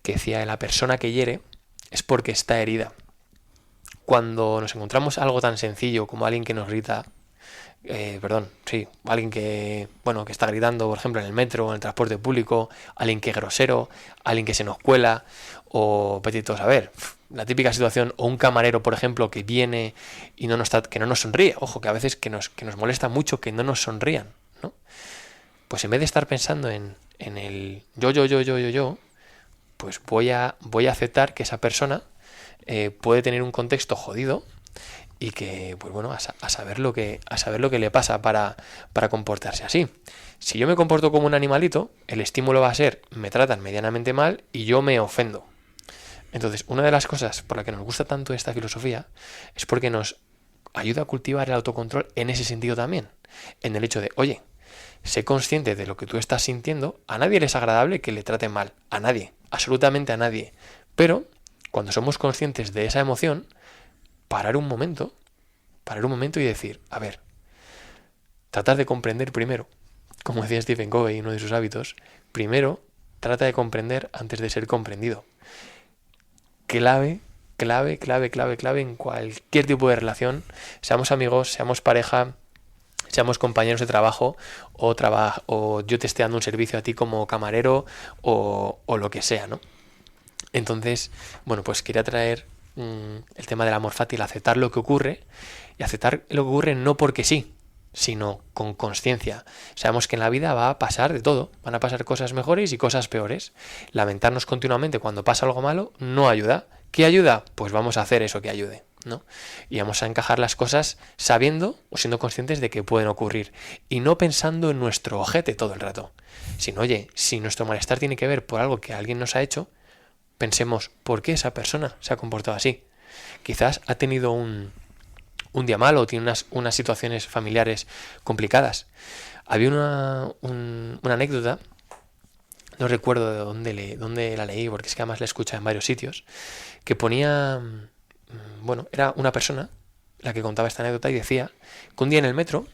Speaker 2: que decía, la persona que hiere es porque está herida. Cuando nos encontramos algo tan sencillo como alguien que nos grita, alguien que está gritando, por ejemplo, en el metro o en el transporte público, alguien que es grosero, alguien que se nos cuela, o petitos, a ver, la típica situación, o un camarero, por ejemplo, que viene y que no nos sonríe, ojo, que a veces que nos molesta mucho que no nos sonrían, ¿no? Pues en vez de estar pensando en el yo, pues voy a aceptar que esa persona puede tener un contexto jodido y que, pues bueno, a saber lo que le pasa para comportarse así. Si yo me comporto como un animalito, el estímulo va a ser, me tratan medianamente mal y yo me ofendo. Entonces, una de las cosas por la que nos gusta tanto esta filosofía es porque nos ayuda a cultivar el autocontrol en ese sentido también. En el hecho de, oye, sé consciente de lo que tú estás sintiendo, a nadie le es agradable que le traten mal, a nadie, absolutamente a nadie. Pero, cuando somos conscientes de esa emoción, parar un momento y decir, a ver, tratar de comprender primero, como decía Stephen Covey, uno de sus hábitos, primero trata de comprender antes de ser comprendido. Clave en cualquier tipo de relación, seamos amigos, seamos pareja, seamos compañeros de trabajo o yo te esté dando un servicio a ti como camarero o lo que sea, ¿no? Entonces, bueno, pues quería traer el tema del amor fati, aceptar lo que ocurre, y aceptar lo que ocurre no porque sí, sino con conciencia. Sabemos que en la vida va a pasar de todo, van a pasar cosas mejores y cosas peores. Lamentarnos continuamente cuando pasa algo malo no ayuda. ¿Qué ayuda? Pues vamos a hacer eso que ayude, ¿no? Y vamos a encajar las cosas sabiendo o siendo conscientes de que pueden ocurrir y no pensando en nuestro ojete todo el rato, sino, oye, si nuestro malestar tiene que ver por algo que alguien nos ha hecho, pensemos, ¿por qué esa persona se ha comportado así? Quizás ha tenido un día malo o tiene unas situaciones familiares complicadas. Había una anécdota, no recuerdo de dónde la leí, porque es que además la escuché en varios sitios, que ponía, era una persona la que contaba esta anécdota y decía que un día en el metro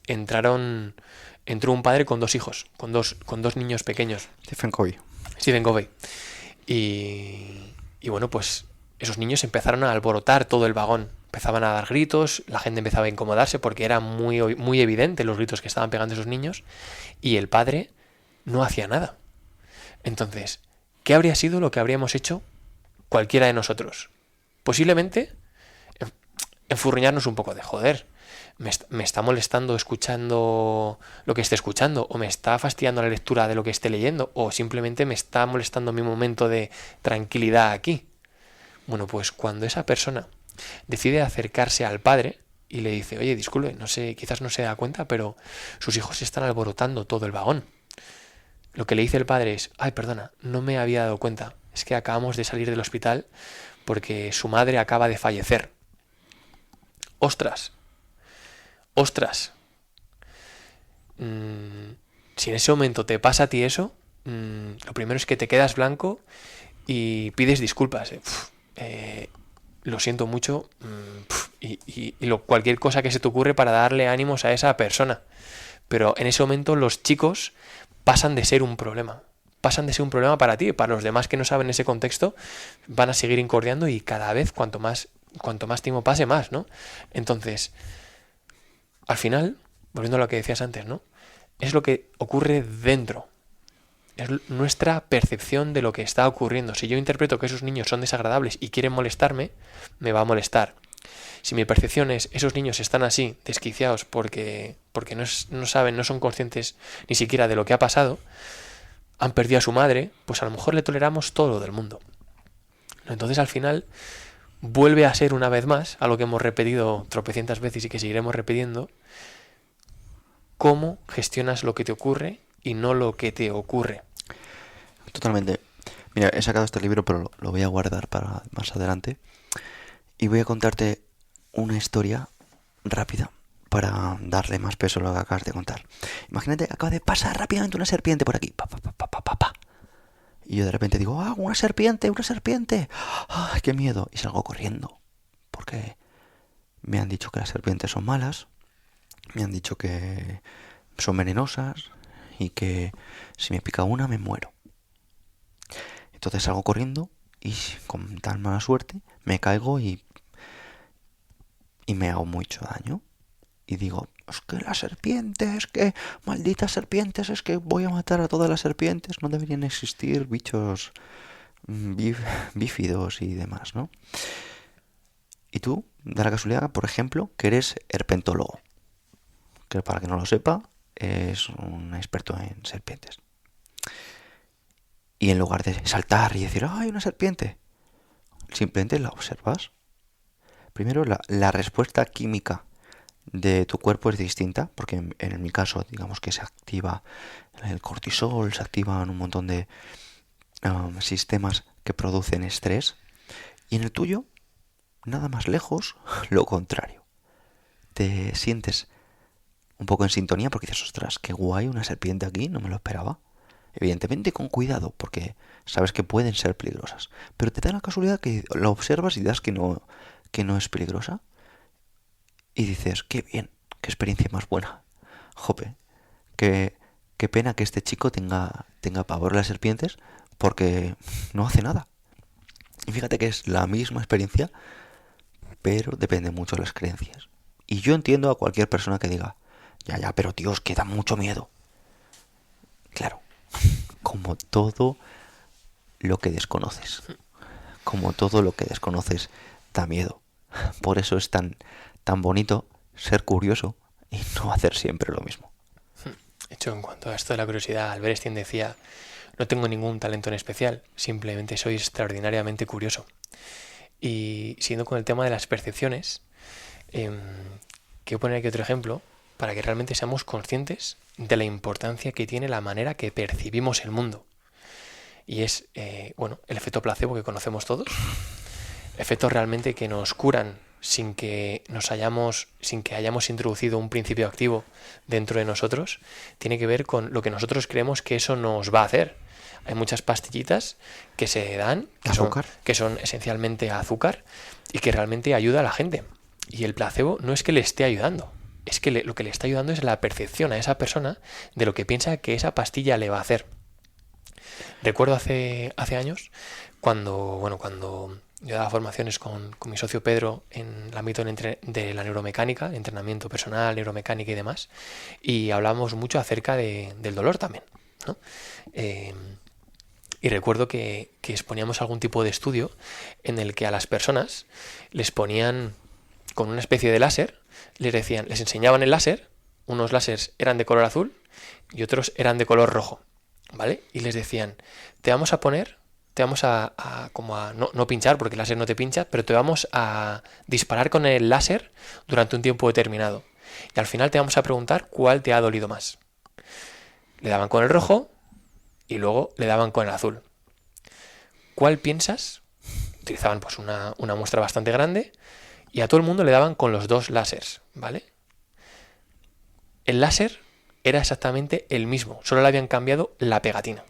Speaker 2: entró un padre con dos hijos, con dos niños pequeños.
Speaker 1: Stephen Covey.
Speaker 2: Y bueno, pues esos niños empezaron a alborotar todo el vagón. Empezaban a dar gritos, la gente empezaba a incomodarse porque era muy evidente los gritos que estaban pegando esos niños, y el padre no hacía nada. Entonces, ¿qué habría sido lo que habríamos hecho cualquiera de nosotros? Posiblemente enfurruñarnos un poco de joder. Me está molestando escuchando lo que esté escuchando, o me está fastidiando la lectura de lo que esté leyendo, o simplemente me está molestando mi momento de tranquilidad aquí. Bueno, pues cuando esa persona decide acercarse al padre y le dice, oye, disculpe, no sé, quizás no se da cuenta, pero sus hijos están alborotando todo el vagón. Lo que le dice el padre es, ay, perdona, no me había dado cuenta, es que acabamos de salir del hospital porque su madre acaba de fallecer. ¡Ostras! ¡Ostras! Si en ese momento te pasa a ti eso, lo primero es que te quedas blanco y pides disculpas. Lo siento mucho, cualquier cosa que se te ocurre para darle ánimos a esa persona. Pero en ese momento los chicos pasan de ser un problema. Pasan de ser un problema para ti. Para los demás que no saben ese contexto, van a seguir incordiando, y cada vez cuanto más tiempo pase, más, ¿no? Entonces, al final, volviendo a lo que decías antes, ¿no? Es lo que ocurre dentro. Es nuestra percepción de lo que está ocurriendo. Si yo interpreto que esos niños son desagradables y quieren molestarme, me va a molestar. Si mi percepción es, esos niños están así, desquiciados, porque no saben, no son conscientes ni siquiera de lo que ha pasado, han perdido a su madre, pues a lo mejor le toleramos todo lo del mundo. Entonces, al final, vuelve a ser una vez más, a lo que hemos repetido tropecientas veces y que seguiremos repitiendo, cómo gestionas lo que te ocurre y no lo que te ocurre.
Speaker 1: Totalmente. Mira, he sacado este libro, pero lo voy a guardar para más adelante. Y voy a contarte una historia rápida para darle más peso a lo que acabas de contar. Imagínate, acaba de pasar rápidamente una serpiente por aquí. Pa, pa, pa, pa, pa, pa. Y yo de repente digo, ¡ah, una serpiente, una serpiente! ¡Ay, qué miedo! Y salgo corriendo. Porque me han dicho que las serpientes son malas. Me han dicho que son venenosas. Y que si me pica una me muero. Entonces salgo corriendo y con tan mala suerte me caigo y me hago mucho daño. Y digo, es que las serpientes, que malditas serpientes, es que voy a matar a todas las serpientes. No deberían existir bichos bífidos y demás, ¿no? Y tú, da la casualidad, por ejemplo, que eres herpentólogo. Que para que no lo sepa, es un experto en serpientes. Y en lugar de saltar y decir, ¡ay, una serpiente!, simplemente la observas. Primero, la respuesta química de tu cuerpo es distinta, porque en mi caso, digamos que se activa el cortisol, se activan un montón de sistemas que producen estrés. Y en el tuyo, nada más lejos, lo contrario. Te sientes un poco en sintonía porque dices, ostras, qué guay, una serpiente aquí, no me lo esperaba. Evidentemente con cuidado, porque sabes que pueden ser peligrosas. Pero te da la casualidad que la observas y das que no es peligrosa. Y dices, qué bien, qué experiencia más buena. Jope, qué pena que este chico tenga pavor a las serpientes porque no hace nada. Y fíjate que es la misma experiencia, pero depende mucho de las creencias. Y yo entiendo a cualquier persona que diga, ya, pero tíos, que da mucho miedo. Claro, como todo lo que desconoces. Como todo lo que desconoces da miedo. Por eso es tan bonito ser curioso y no hacer siempre lo mismo.
Speaker 2: De hecho, en cuanto a esto de la curiosidad, Albert Einstein decía, no tengo ningún talento en especial, simplemente soy extraordinariamente curioso. Y siguiendo con el tema de las percepciones, quiero poner aquí otro ejemplo para que realmente seamos conscientes de la importancia que tiene la manera que percibimos el mundo. Y es, el efecto placebo que conocemos todos. Efectos realmente que nos curan sin que hayamos introducido un principio activo dentro de nosotros. Tiene que ver con lo que nosotros creemos que eso nos va a hacer. Hay muchas pastillitas que se dan, que son esencialmente azúcar y que realmente ayuda a la gente. Y el placebo no es que le esté ayudando, es que lo que le está ayudando es la percepción a esa persona de lo que piensa que esa pastilla le va a hacer. Recuerdo hace años cuando Yo daba formaciones con mi socio Pedro en el ámbito de la neuromecánica, entrenamiento personal, neuromecánica y demás, y hablábamos mucho acerca del dolor también, ¿no? Y recuerdo que exponíamos algún tipo de estudio en el que a las personas les ponían con una especie de láser, les enseñaban el láser, unos láseres eran de color azul y otros eran de color rojo, ¿vale? Y les decían, te vamos a no pinchar, porque el láser no te pincha, pero te vamos a disparar con el láser durante un tiempo determinado. Y al final te vamos a preguntar cuál te ha dolido más. Le daban con el rojo y luego le daban con el azul. ¿Cuál piensas? Utilizaban pues una muestra bastante grande y a todo el mundo le daban con los dos láseres, ¿vale? El láser era exactamente el mismo, solo le habían cambiado la pegatina.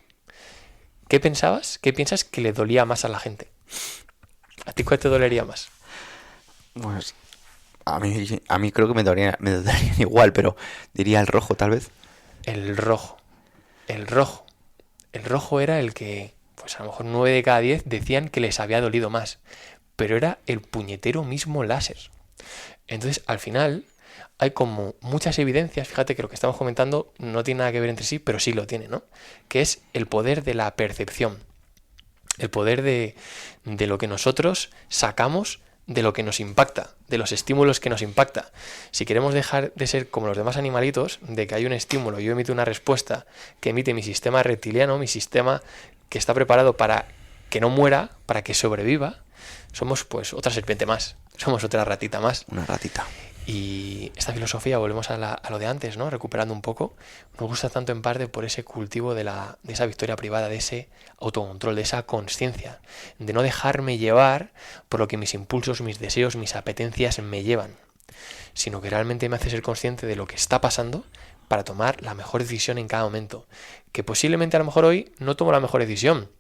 Speaker 2: ¿Qué pensabas? ¿Qué piensas que le dolía más a la gente? ¿A ti cuál te dolería más?
Speaker 1: Pues a mí creo que me dolerían igual, pero diría el rojo tal vez.
Speaker 2: El rojo. El rojo. El rojo era el que, pues a lo mejor 9 de cada 10 decían que les había dolido más. Pero era el puñetero mismo láser. Entonces, al final, hay como muchas evidencias, fíjate que lo que estamos comentando no tiene nada que ver entre sí, pero sí lo tiene, ¿no? Que es el poder de la percepción. El poder de lo que nosotros sacamos de lo que nos impacta, de los estímulos que nos impacta. Si queremos dejar de ser como los demás animalitos, de que hay un estímulo y yo emito una respuesta que emite mi sistema reptiliano, mi sistema que está preparado para que no muera, para que sobreviva, somos pues otra serpiente más, somos otra ratita más.
Speaker 1: Una ratita.
Speaker 2: Y esta filosofía, volvemos a lo de antes, ¿no? Recuperando un poco, nos gusta tanto en parte por ese cultivo de esa victoria privada, de ese autocontrol, de esa conciencia, de no dejarme llevar por lo que mis impulsos, mis deseos, mis apetencias me llevan, sino que realmente me hace ser consciente de lo que está pasando para tomar la mejor decisión en cada momento. Que posiblemente a lo mejor hoy no tomo la mejor decisión,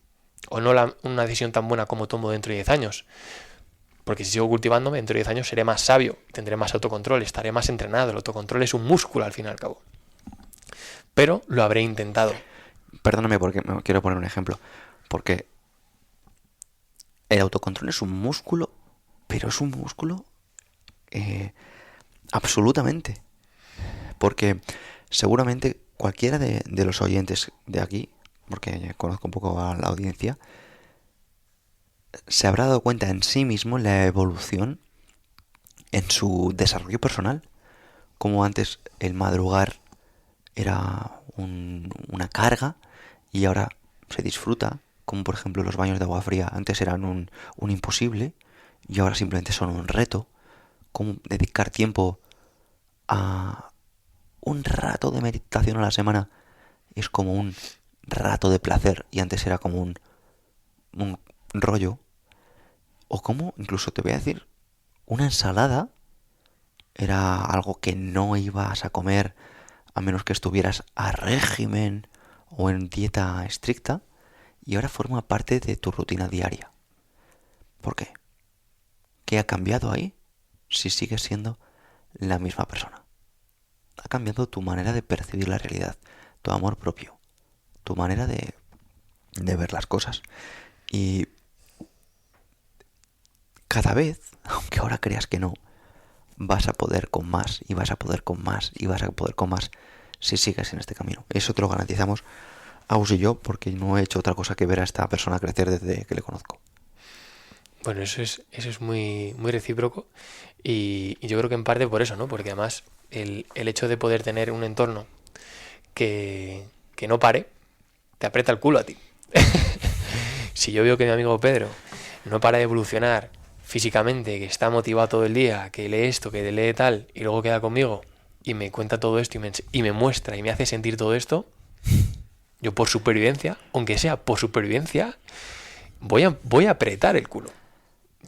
Speaker 2: o no una decisión tan buena como tomo dentro de 10 años. Porque si sigo cultivándome, dentro de 10 años seré más sabio, tendré más autocontrol, estaré más entrenado. El autocontrol es un músculo al fin y al cabo. Pero lo habré intentado.
Speaker 1: Perdóname porque me quiero poner un ejemplo. Porque el autocontrol es un músculo, pero es un músculo absolutamente. Porque seguramente cualquiera de los oyentes de aquí, porque conozco un poco a la audiencia, se habrá dado cuenta en sí mismo en la evolución, en su desarrollo personal, como antes el madrugar era una carga y ahora se disfruta, como por ejemplo los baños de agua fría antes eran un imposible y ahora simplemente son un reto, como dedicar tiempo a un rato de meditación a la semana es como un rato de placer y antes era como un rollo. O como, incluso te voy a decir, una ensalada era algo que no ibas a comer a menos que estuvieras a régimen o en dieta estricta y ahora forma parte de tu rutina diaria. ¿Por qué? ¿Qué ha cambiado ahí si sigues siendo la misma persona? Ha cambiado tu manera de percibir la realidad, tu amor propio, tu manera de ver las cosas. Y cada vez, aunque ahora creas que no, vas a poder con más, y vas a poder con más, y vas a poder con más si sigues en este camino. Eso te lo garantizamos Agus y yo, porque no he hecho otra cosa que ver a esta persona crecer desde que le conozco.
Speaker 2: Bueno, eso es muy, muy recíproco y yo creo que en parte por eso, ¿no? Porque además el hecho de poder tener un entorno que no pare, te aprieta el culo a ti. Si yo veo que mi amigo Pedro no para de evolucionar físicamente, que está motivado todo el día, que lee esto, que lee tal, y luego queda conmigo y me cuenta todo esto y me muestra y me hace sentir todo esto, yo por supervivencia, aunque sea por supervivencia, voy a apretar el culo.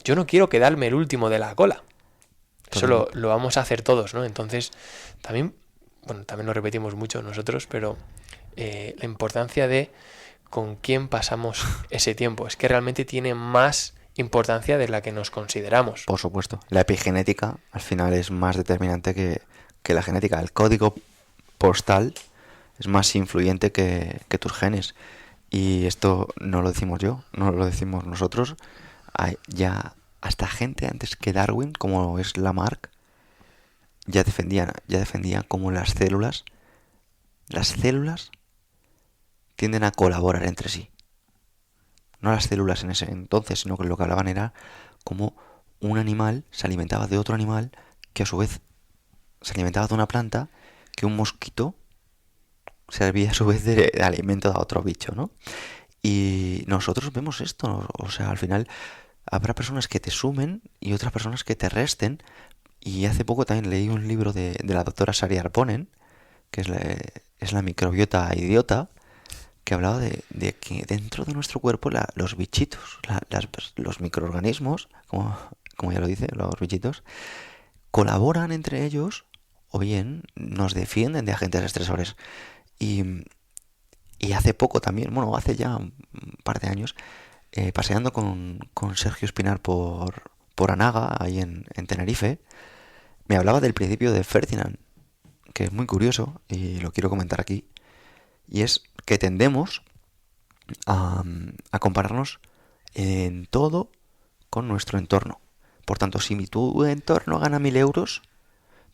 Speaker 2: Yo no quiero quedarme el último de la cola. Eso lo vamos a hacer todos, ¿no? Entonces, también lo repetimos mucho nosotros, pero la importancia de con quién pasamos ese tiempo. Es que realmente tiene más importancia de la que nos consideramos.
Speaker 1: Por supuesto. La epigenética al final es más determinante que la genética. El código postal es más influyente que tus genes. Y esto no lo decimos yo, no lo decimos nosotros. ya hasta gente antes que Darwin, como es Lamarck, ya defendían como las células tienden a colaborar entre sí. No las células en ese entonces, sino que lo que hablaban era como un animal se alimentaba de otro animal que a su vez se alimentaba de una planta, que un mosquito servía a su vez de alimento a otro bicho, ¿no? Y nosotros vemos esto, ¿no? O sea, al final habrá personas que te sumen y otras personas que te resten. Y hace poco también leí un libro de la doctora Sari Arponen, que es la microbiota idiota, que hablaba de que dentro de nuestro cuerpo los bichitos, los microorganismos, como ya lo dice, los bichitos, colaboran entre ellos o bien nos defienden de agentes estresores. Y hace poco también, bueno, hace ya un par de años, paseando con Sergio Espinar por Anaga, ahí en Tenerife, me hablaba del principio de Ferdinand, que es muy curioso y lo quiero comentar aquí. Y es que tendemos a compararnos en todo con nuestro entorno. Por tanto, si tu entorno gana 1.000 euros,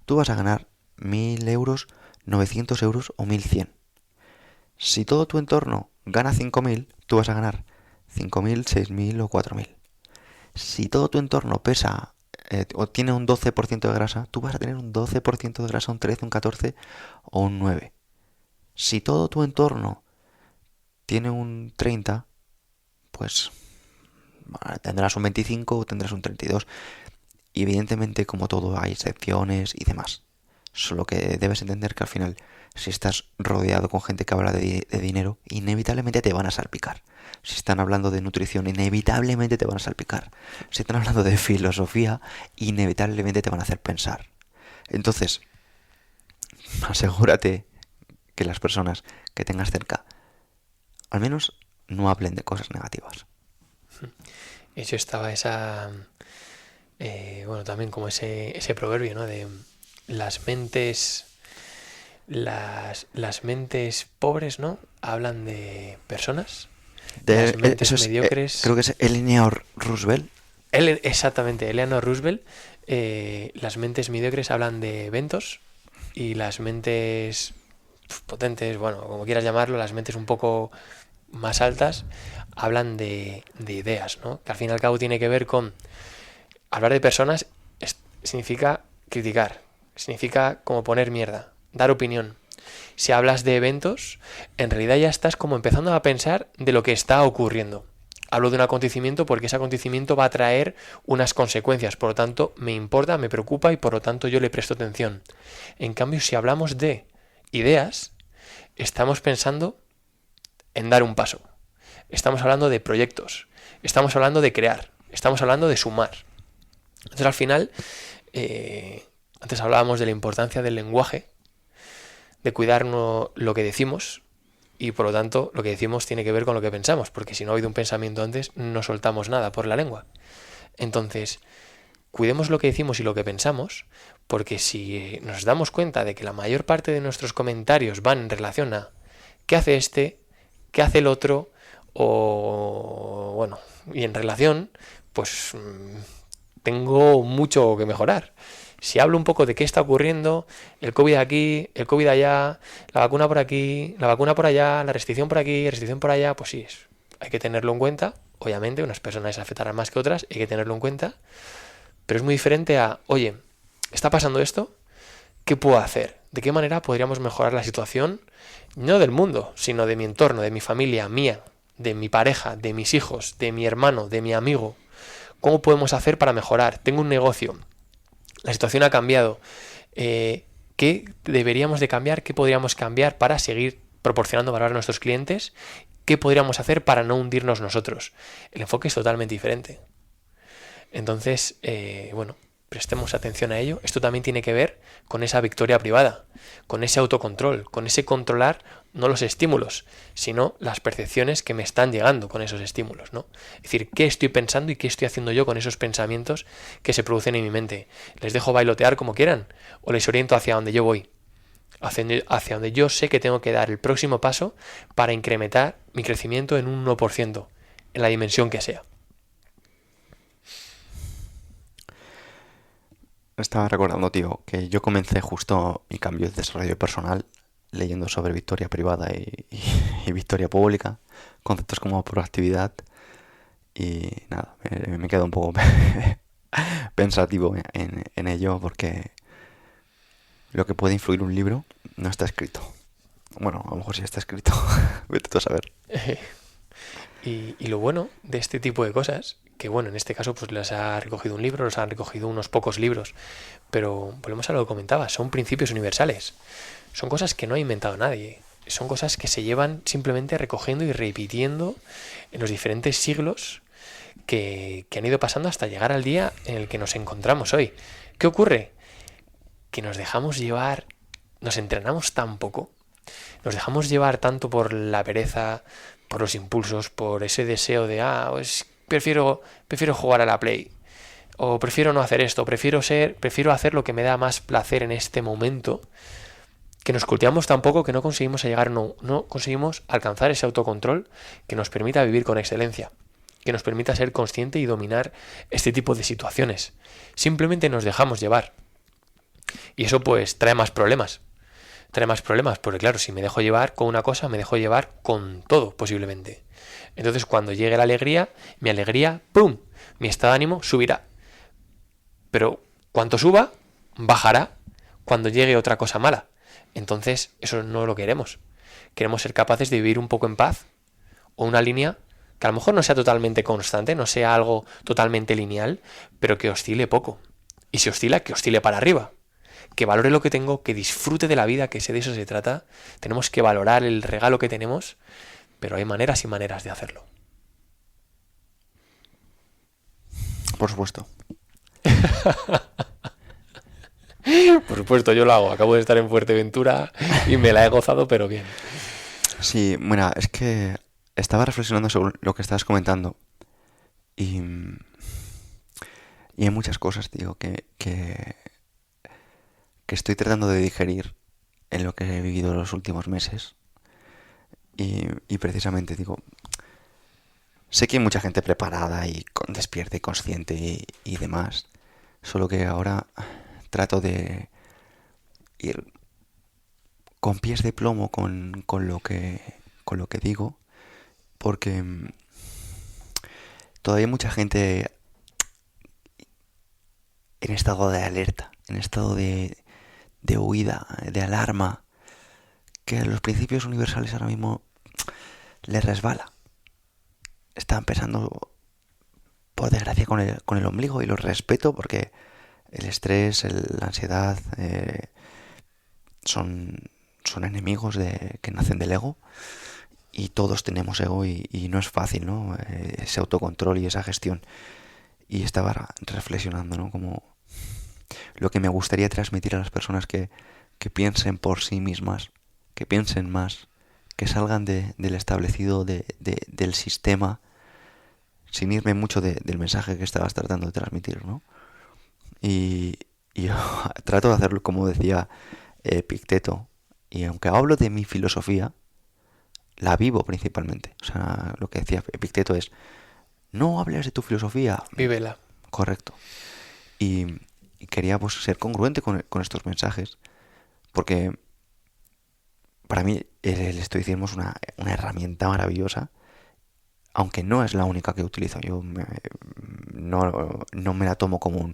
Speaker 1: tú vas a ganar 1.000 euros, 900 euros o 1.100. Si todo tu entorno gana 5.000, tú vas a ganar 5.000, 6.000 o 4.000. Si todo tu entorno pesa o tiene un 12% de grasa, tú vas a tener un 12% de grasa, un 13, un 14 o un 9. Si todo tu entorno tiene un 30, pues tendrás un 25 o tendrás un 32. Y evidentemente, como todo, hay excepciones y demás. Solo que debes entender que al final, si estás rodeado con gente que habla de dinero, inevitablemente te van a salpicar. Si están hablando de nutrición, inevitablemente te van a salpicar. Si están hablando de filosofía, inevitablemente te van a hacer pensar. Entonces, asegúrate que las personas que tengas cerca, al menos no hablen de cosas negativas.
Speaker 2: De hecho, estaba bueno, también como ese proverbio, ¿no? De las mentes pobres, ¿no? Hablan de personas. Las mentes mediocres.
Speaker 1: Creo que es Eleanor Roosevelt.
Speaker 2: Exactamente, Eleanor Roosevelt. Las mentes mediocres hablan de eventos y las mentes potentes, bueno, como quieras llamarlo, las mentes un poco más altas hablan de ideas, ¿no? Que al fin y al cabo tiene que ver con hablar de personas. Significa criticar, significa como poner mierda, dar opinión. Si hablas de eventos, en realidad ya estás como empezando a pensar de lo que está ocurriendo. Hablo de un acontecimiento porque ese acontecimiento va a traer unas consecuencias, por lo tanto me importa, me preocupa y por lo tanto yo le presto atención. En cambio, si hablamos de ideas, estamos pensando en dar un paso. Estamos hablando de proyectos, estamos hablando de crear, estamos hablando de sumar. Entonces al final, antes hablábamos de la importancia del lenguaje, de cuidar lo que decimos y por lo tanto lo que decimos tiene que ver con lo que pensamos, porque si no ha habido un pensamiento antes no soltamos nada por la lengua. Entonces, cuidemos lo que decimos y lo que pensamos, porque si nos damos cuenta de que la mayor parte de nuestros comentarios van en relación a qué hace este, qué hace el otro, o bueno, y en relación, pues tengo mucho que mejorar. Si hablo un poco de qué está ocurriendo, el COVID aquí, el COVID allá, la vacuna por aquí, la vacuna por allá, la restricción por aquí, restricción por allá, pues sí, hay que tenerlo en cuenta. Obviamente, unas personas afectarán más que otras, hay que tenerlo en cuenta. Pero es muy diferente a, oye, ¿está pasando esto? ¿Qué puedo hacer? ¿De qué manera podríamos mejorar la situación? No del mundo, sino de mi entorno, de mi familia, mía, de mi pareja, de mis hijos, de mi hermano, de mi amigo. ¿Cómo podemos hacer para mejorar? Tengo un negocio. La situación ha cambiado. ¿Qué deberíamos de cambiar? ¿Qué podríamos cambiar para seguir proporcionando valor a nuestros clientes? ¿Qué podríamos hacer para no hundirnos nosotros? El enfoque es totalmente diferente. Entonces, bueno, prestemos atención a ello. Esto también tiene que ver con esa victoria privada, con ese autocontrol, con ese controlar no los estímulos, sino las percepciones que me están llegando con esos estímulos, ¿no? Es decir, ¿qué estoy pensando y qué estoy haciendo yo con esos pensamientos que se producen en mi mente? ¿Les dejo bailotear como quieran o les oriento hacia donde yo voy? Hacia donde yo sé que tengo que dar el próximo paso para incrementar mi crecimiento en un 1%, en la dimensión que sea.
Speaker 1: estaba recordando, tío, que yo comencé justo mi cambio de desarrollo personal leyendo sobre victoria privada y victoria pública, conceptos como proactividad y nada, me quedo un poco pensativo en ello porque lo que puede influir un libro no está escrito. Bueno, a lo mejor sí está escrito, vete tú a saber.
Speaker 2: Y lo bueno de este tipo de cosas, que bueno, en este caso pues las ha recogido un libro, los han recogido unos pocos libros, pero volvemos a lo que comentaba, son principios universales, son cosas que no ha inventado nadie, son cosas que se llevan simplemente recogiendo y repitiendo en los diferentes siglos que han ido pasando hasta llegar al día en el que nos encontramos hoy. ¿Qué ocurre? Que nos dejamos llevar, nos entrenamos tan poco, nos dejamos llevar tanto por la pereza, por los impulsos, por ese deseo de, pues prefiero jugar a la Play, o prefiero no hacer esto, prefiero hacer lo que me da más placer en este momento, que nos cultivamos tan poco que no conseguimos llegar, no conseguimos alcanzar ese autocontrol que nos permita vivir con excelencia, que nos permita ser consciente y dominar este tipo de situaciones. Simplemente nos dejamos llevar. Y eso pues trae más problemas, porque claro, si me dejo llevar con una cosa, me dejo llevar con todo, posiblemente. Entonces, cuando llegue la alegría, mi alegría, ¡pum!, mi estado de ánimo subirá. Pero cuanto suba, bajará cuando llegue otra cosa mala. Entonces, eso no lo queremos. Queremos ser capaces de vivir un poco en paz, o una línea que a lo mejor no sea totalmente constante, no sea algo totalmente lineal, pero que oscile poco. Y si oscila, que oscile para arriba. Que valore lo que tengo, que disfrute de la vida, que de eso se trata. Tenemos que valorar el regalo que tenemos, pero hay maneras y maneras de hacerlo.
Speaker 1: Por supuesto.
Speaker 2: Por supuesto, yo lo hago. Acabo de estar en Fuerteventura y me la he gozado, pero bien.
Speaker 1: Sí, bueno, es que estaba reflexionando sobre lo que estabas comentando y, y hay muchas cosas, tío, que estoy tratando de digerir en lo que he vivido los últimos meses y precisamente digo, sé que hay mucha gente preparada y despierta y consciente y demás, solo que ahora trato de ir con pies de plomo con lo que digo, porque todavía hay mucha gente en estado de alerta, en estado de huida, de alarma, que a los principios universales ahora mismo les resbala. Está empezando, por desgracia, con el ombligo y lo respeto porque el estrés, la ansiedad son enemigos que nacen del ego y todos tenemos ego y no es fácil, ¿no? Ese autocontrol y esa gestión. Y estaba reflexionando, ¿no? Como lo que me gustaría transmitir a las personas que piensen por sí mismas, que piensen más, que salgan del establecido del sistema, sin irme mucho del mensaje que estabas tratando de transmitir, ¿no? Y yo trato de hacerlo como decía Epicteto, y aunque hablo de mi filosofía, la vivo principalmente. O sea, lo que decía Epicteto es, no hables de tu filosofía.
Speaker 2: Vívela.
Speaker 1: Correcto. Y, y quería pues ser congruente con estos mensajes, porque para mí el estoicismo es una herramienta maravillosa, aunque no es la única que utilizo. Yo no me la tomo como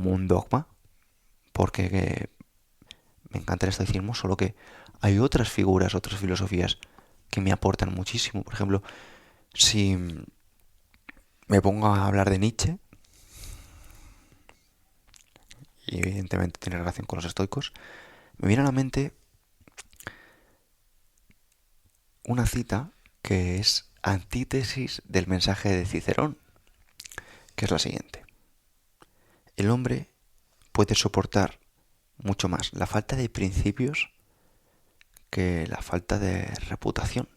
Speaker 1: un dogma, porque me encanta el estoicismo, solo que hay otras figuras, otras filosofías que me aportan muchísimo. Por ejemplo, si me pongo a hablar de Nietzsche, y evidentemente tiene relación con los estoicos, me viene a la mente una cita que es antítesis del mensaje de Cicerón, que es la siguiente. El hombre puede soportar mucho más la falta de principios que la falta de reputación.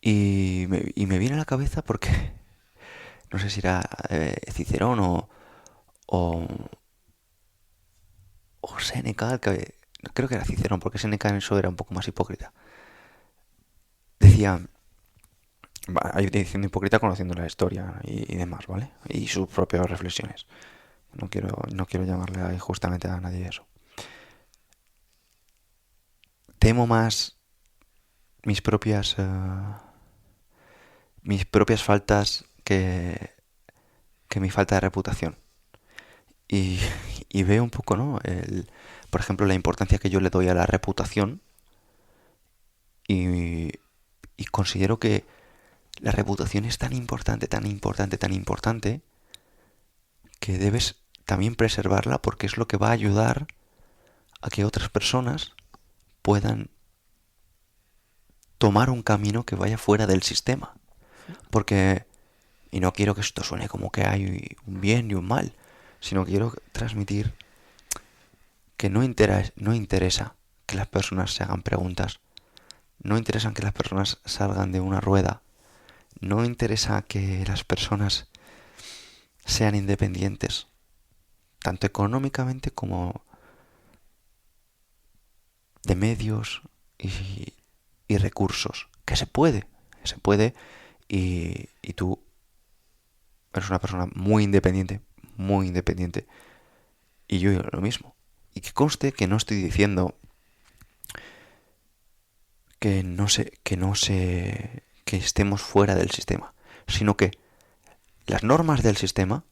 Speaker 1: Y me viene a la cabeza porque no sé si era Cicerón o, o Séneca, creo que era Cicerón, porque Séneca en eso era un poco más hipócrita. Decía, hay diciendo hipócrita conociendo la historia y demás, ¿vale? Y sus propias reflexiones. No quiero llamarle justamente a nadie eso. Temo más mis propias faltas que mi falta de reputación. Y, y veo un poco, ¿no? Por ejemplo, la importancia que yo le doy a la reputación y, y considero que la reputación es tan importante, tan importante, tan importante que debes también preservarla porque es lo que va a ayudar a que otras personas puedan tomar un camino que vaya fuera del sistema. Porque, y no quiero que esto suene como que hay un bien y un mal, sino quiero transmitir que no interesa que las personas se hagan preguntas, no interesa que las personas salgan de una rueda, no interesa que las personas sean independientes, tanto económicamente como de medios y recursos, que se puede y tú eres una persona muy independiente, y yo lo mismo. Y que conste que no estoy diciendo que estemos fuera del sistema, sino que las normas del sistema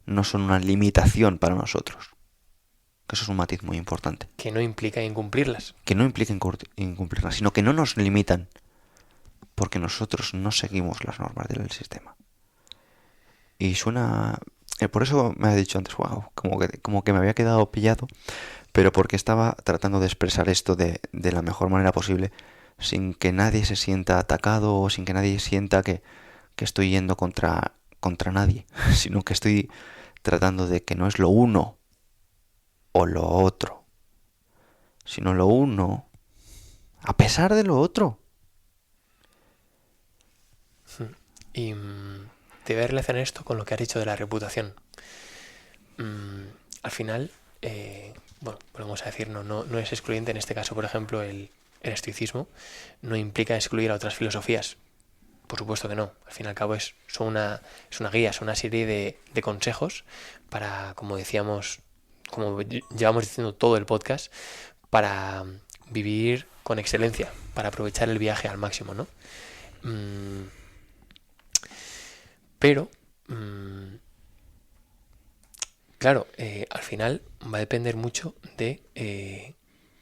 Speaker 1: no son una limitación para nosotros. Que eso es un matiz muy importante.
Speaker 2: Que no implica incumplirlas.
Speaker 1: Que no implica incumplirlas, sino que no nos limitan porque nosotros no seguimos las normas del sistema. Y suena... por eso me ha dicho antes, wow, como que me había quedado pillado, pero porque estaba tratando de expresar esto de la mejor manera posible, sin que nadie se sienta atacado o sin que nadie sienta que estoy yendo contra nadie, sino que estoy tratando de que no es lo uno o lo otro, sino lo uno a pesar de lo otro.
Speaker 2: Y te voy a relacionar esto con lo que has dicho de la reputación. Al final, bueno, volvemos a decir, no es excluyente. En este caso, por ejemplo, el estoicismo no implica excluir a otras filosofías. Por supuesto que no. Al fin y al cabo es una guía, es una serie de consejos para, como decíamos, como llevamos diciendo todo el podcast, para vivir con excelencia, para aprovechar el viaje al máximo, ¿no? Pero, claro, al final va a depender mucho de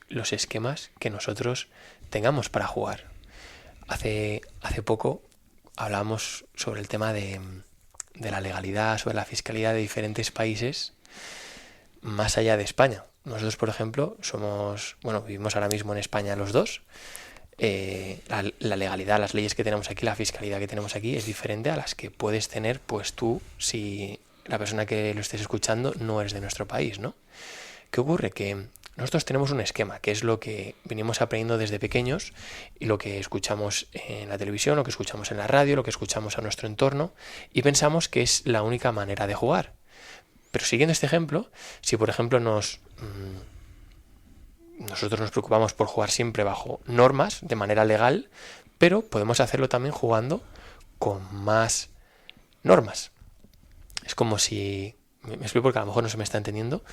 Speaker 2: los esquemas que nosotros tengamos para jugar. Hace poco hablábamos sobre el tema de la legalidad, sobre la fiscalidad de diferentes países más allá de España. Nosotros, por ejemplo, vivimos ahora mismo en España los dos. La legalidad, las leyes que tenemos aquí, la fiscalidad que tenemos aquí es diferente a las que puedes tener pues tú si la persona que lo estés escuchando no es de nuestro país, ¿no? ¿Qué ocurre? Que nosotros tenemos un esquema, que es lo que venimos aprendiendo desde pequeños y lo que escuchamos en la televisión, lo que escuchamos en la radio, lo que escuchamos a nuestro entorno y pensamos que es la única manera de jugar. Pero siguiendo este ejemplo, si por ejemplo nosotros nos preocupamos por jugar siempre bajo normas, de manera legal, pero podemos hacerlo también jugando con más normas. Es como si... Me explico porque a lo mejor no se me está entendiendo.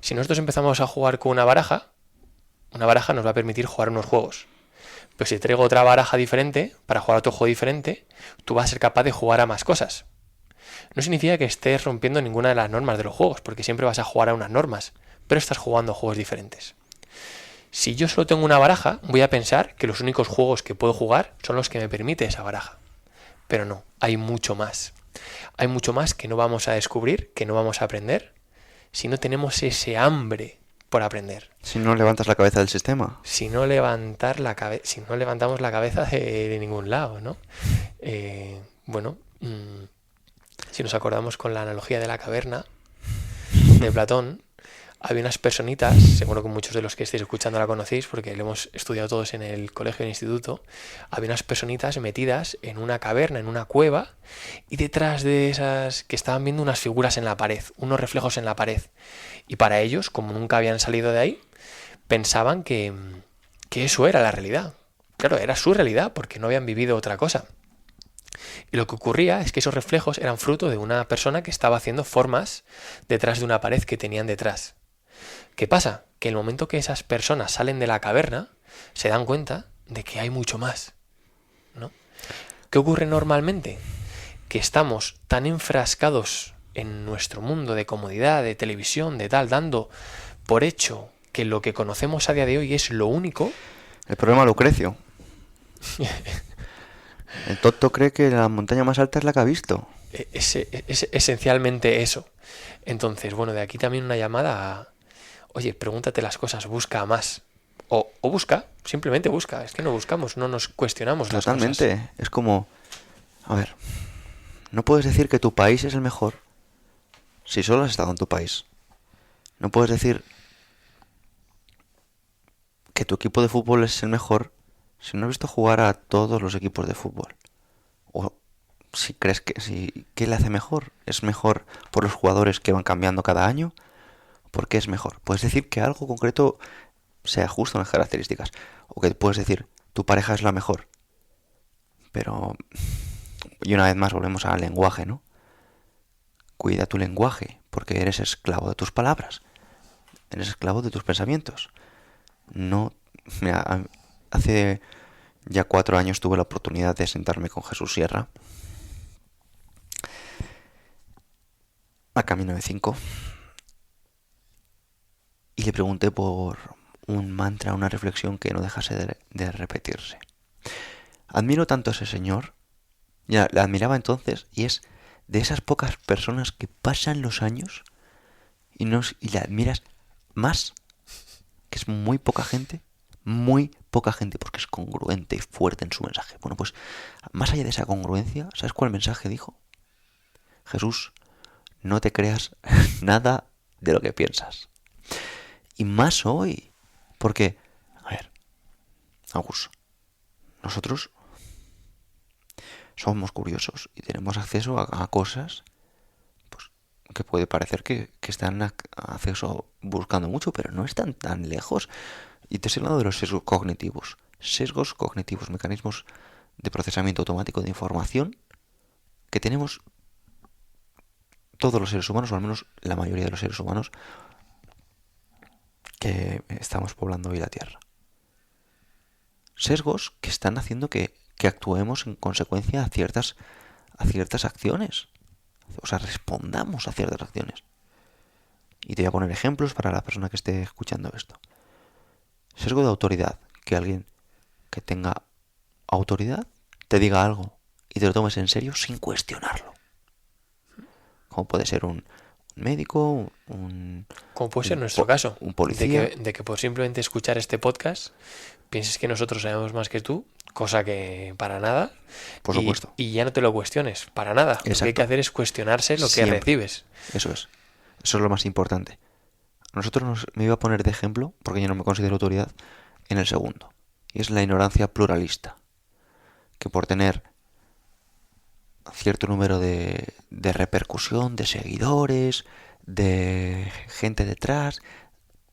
Speaker 2: Si nosotros empezamos a jugar con una baraja nos va a permitir jugar unos juegos. Pero si traigo otra baraja diferente, para jugar otro juego diferente, tú vas a ser capaz de jugar a más cosas. No significa que estés rompiendo ninguna de las normas de los juegos, porque siempre vas a jugar a unas normas, pero estás jugando a juegos diferentes. Si yo solo tengo una baraja, voy a pensar que los únicos juegos que puedo jugar son los que me permite esa baraja. Pero no, hay mucho más. Hay mucho más que no vamos a descubrir, que no vamos a aprender, si no tenemos ese hambre por aprender.
Speaker 1: Si no levantas la cabeza del sistema.
Speaker 2: Si no levantamos la cabeza de ningún lado, ¿no? Si nos acordamos con la analogía de la caverna de Platón, había unas personitas, seguro que muchos de los que estéis escuchando la conocéis porque lo hemos estudiado todos en el colegio y en el instituto, había unas personitas metidas en una caverna, en una cueva, y detrás de esas que estaban viendo unas figuras en la pared, unos reflejos en la pared. Y para ellos, como nunca habían salido de ahí, pensaban que eso era la realidad. Claro, era su realidad porque no habían vivido otra cosa. Y lo que ocurría es que esos reflejos eran fruto de una persona que estaba haciendo formas detrás de una pared que tenían detrás. ¿Qué pasa? Que el momento que esas personas salen de la caverna, se dan cuenta de que hay mucho más, ¿no? ¿Qué ocurre normalmente? Que estamos tan enfrascados en nuestro mundo de comodidad, de televisión, de tal, dando por hecho que lo que conocemos a día de hoy es lo único.
Speaker 1: El problema Lucrecio. El tonto cree que la montaña más alta es la que ha visto.
Speaker 2: Es esencialmente eso. Entonces, bueno, de aquí también una llamada a, oye, pregúntate las cosas, busca más. O busca, simplemente busca. Es que no buscamos, no nos cuestionamos las cosas.
Speaker 1: Totalmente. Es como, a ver, no puedes decir que tu país es el mejor si solo has estado en tu país. No puedes decir que tu equipo de fútbol es el mejor si no has visto jugar a todos los equipos de fútbol. O si crees que ¿qué le hace mejor? ¿Es mejor por los jugadores que van cambiando cada año? ¿Por qué es mejor? Puedes decir que algo concreto sea justo en las características. O que puedes decir, tu pareja es la mejor. Pero, y una vez más volvemos al lenguaje, ¿no? Cuida tu lenguaje, porque eres esclavo de tus palabras. Eres esclavo de tus pensamientos. No, mira, hace ya 4 años tuve la oportunidad de sentarme con Jesús Sierra a camino de 5 y le pregunté por un mantra, una reflexión que no dejase de repetirse. Admiro tanto a ese señor, ya la admiraba entonces, y es de esas pocas personas que pasan los años y la admiras más, que es muy poca gente, porque es congruente y fuerte en su mensaje. Bueno, pues más allá de esa congruencia, ¿sabes cuál mensaje dijo? Jesús, no te creas nada de lo que piensas. Y más hoy, porque, a ver, Agus, nosotros somos curiosos y tenemos acceso a cosas pues, que puede parecer que están acceso buscando mucho, pero no están tan lejos. Y te estoy hablando de los sesgos cognitivos. Sesgos cognitivos, mecanismos de procesamiento automático de información que tenemos todos los seres humanos, o al menos la mayoría de los seres humanos que estamos poblando hoy la Tierra. Sesgos que están haciendo que actuemos en consecuencia a ciertas acciones. O sea, respondamos a ciertas acciones. Y te voy a poner ejemplos para la persona que esté escuchando esto. Sesgo de autoridad. Que alguien que tenga autoridad te diga algo y te lo tomes en serio sin cuestionarlo. Como puede ser un médico,
Speaker 2: como puede ser nuestro caso,
Speaker 1: un policía.
Speaker 2: De que por simplemente escuchar este podcast pienses que nosotros sabemos más que tú, cosa que para nada.
Speaker 1: Por supuesto.
Speaker 2: Y ya no te lo cuestiones, para nada. Exacto. Lo que hay que hacer es cuestionarse lo que recibes.
Speaker 1: Eso es lo más importante. Me iba a poner de ejemplo, porque yo no me considero autoridad, en el segundo. Y es la ignorancia pluralista. Que por tener cierto número de repercusión, de seguidores, de gente detrás,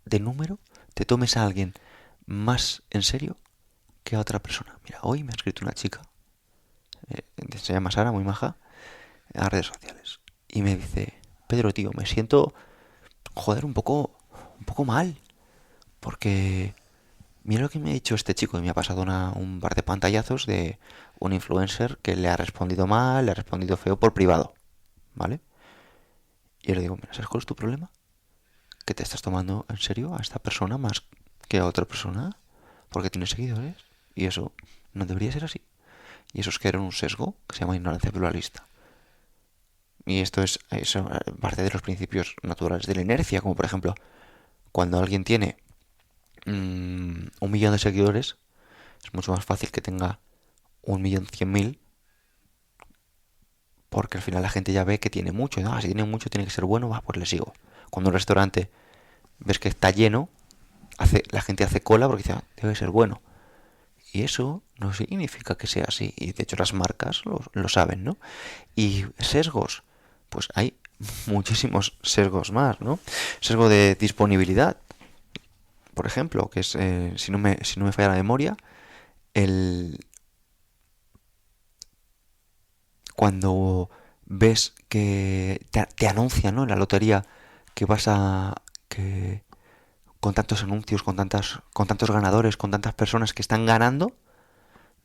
Speaker 1: de número, te tomes a alguien más en serio que a otra persona. Mira, hoy me ha escrito una chica, se llama Sara, muy maja, en las redes sociales. Y me dice, Pedro, tío, me siento, un poco mal. Porque mira lo que me ha dicho este chico. Y me ha pasado un par de pantallazos de un influencer que le ha respondido mal, le ha respondido feo por privado. ¿Vale? Y yo le digo, mira, ¿sabes cuál es tu problema? Que te estás tomando en serio a esta persona más que a otra persona porque tiene seguidores. Y eso no debería ser así. Y eso es que era un sesgo que se llama ignorancia pluralista. Y esto es parte de los principios naturales de la inercia. Como por ejemplo, cuando alguien tiene 1.000.000 de seguidores, es mucho más fácil que tenga 1.100.000, porque al final la gente ya ve que tiene mucho. ¿No? Si tiene mucho tiene que ser bueno, pues le sigo. Cuando un restaurante ves que está lleno, la gente hace cola porque dice, debe ser bueno. Y eso no significa que sea así. Y de hecho las marcas lo saben, ¿no? Y sesgos, pues hay muchísimos sesgos más, ¿no? Sesgo de disponibilidad, por ejemplo, que es, si no me falla la memoria, cuando ves que te anuncian, ¿no?, en la lotería que que con tantos anuncios, con tantos ganadores, con tantas personas que están ganando,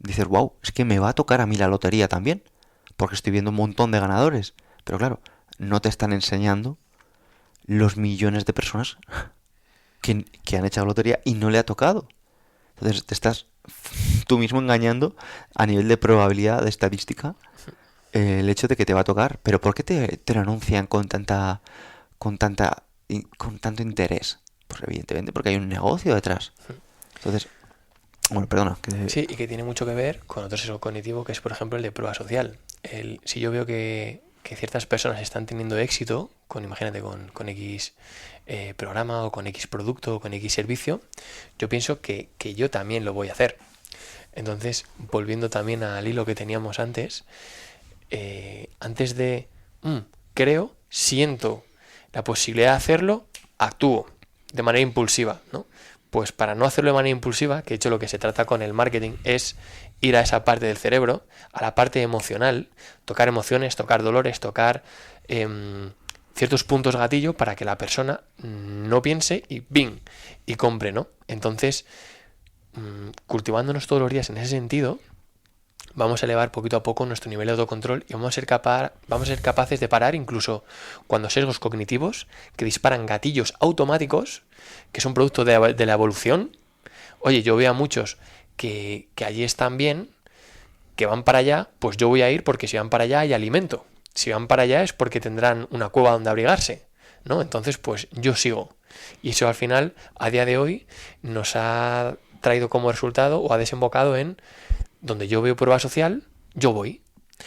Speaker 1: dices, wow, es que me va a tocar a mí la lotería también, porque estoy viendo un montón de ganadores. Pero claro, no te están enseñando los millones de personas que han echado lotería y no le ha tocado. Entonces te estás tú mismo engañando a nivel de probabilidad, de estadística, el hecho de que te va a tocar. Pero ¿por qué te lo anuncian con tanto interés? Pues evidentemente porque hay un negocio detrás. Entonces, bueno, perdona.
Speaker 2: Sí, y que tiene mucho que ver con otro sesgo cognitivo, que es, por ejemplo, el de prueba social. Si yo veo que ciertas personas están teniendo éxito, imagínate, con X programa o con X producto o con X servicio, yo pienso que yo también lo voy a hacer. Entonces, volviendo también al hilo que teníamos antes, antes de creo, siento la posibilidad de hacerlo, actúo de manera impulsiva, ¿no? Pues para no hacerlo de manera impulsiva, que de hecho lo que se trata con el marketing es ir a esa parte del cerebro, a la parte emocional, tocar emociones, tocar dolores, tocar ciertos puntos gatillo para que la persona no piense y ¡bing! Y compre, ¿no? Entonces, cultivándonos todos los días en ese sentido, vamos a elevar poquito a poco nuestro nivel de autocontrol y vamos a ser capaces de parar incluso cuando sesgos cognitivos que disparan gatillos automáticos, que son producto de la evolución. Oye, yo veo a muchos que allí están bien, que van para allá, pues yo voy a ir porque si van para allá hay alimento. Si van para allá es porque tendrán una cueva donde abrigarse, ¿no? Entonces, pues yo sigo. Y eso al final, a día de hoy, nos ha traído como resultado o ha desembocado en donde yo veo prueba social, yo voy.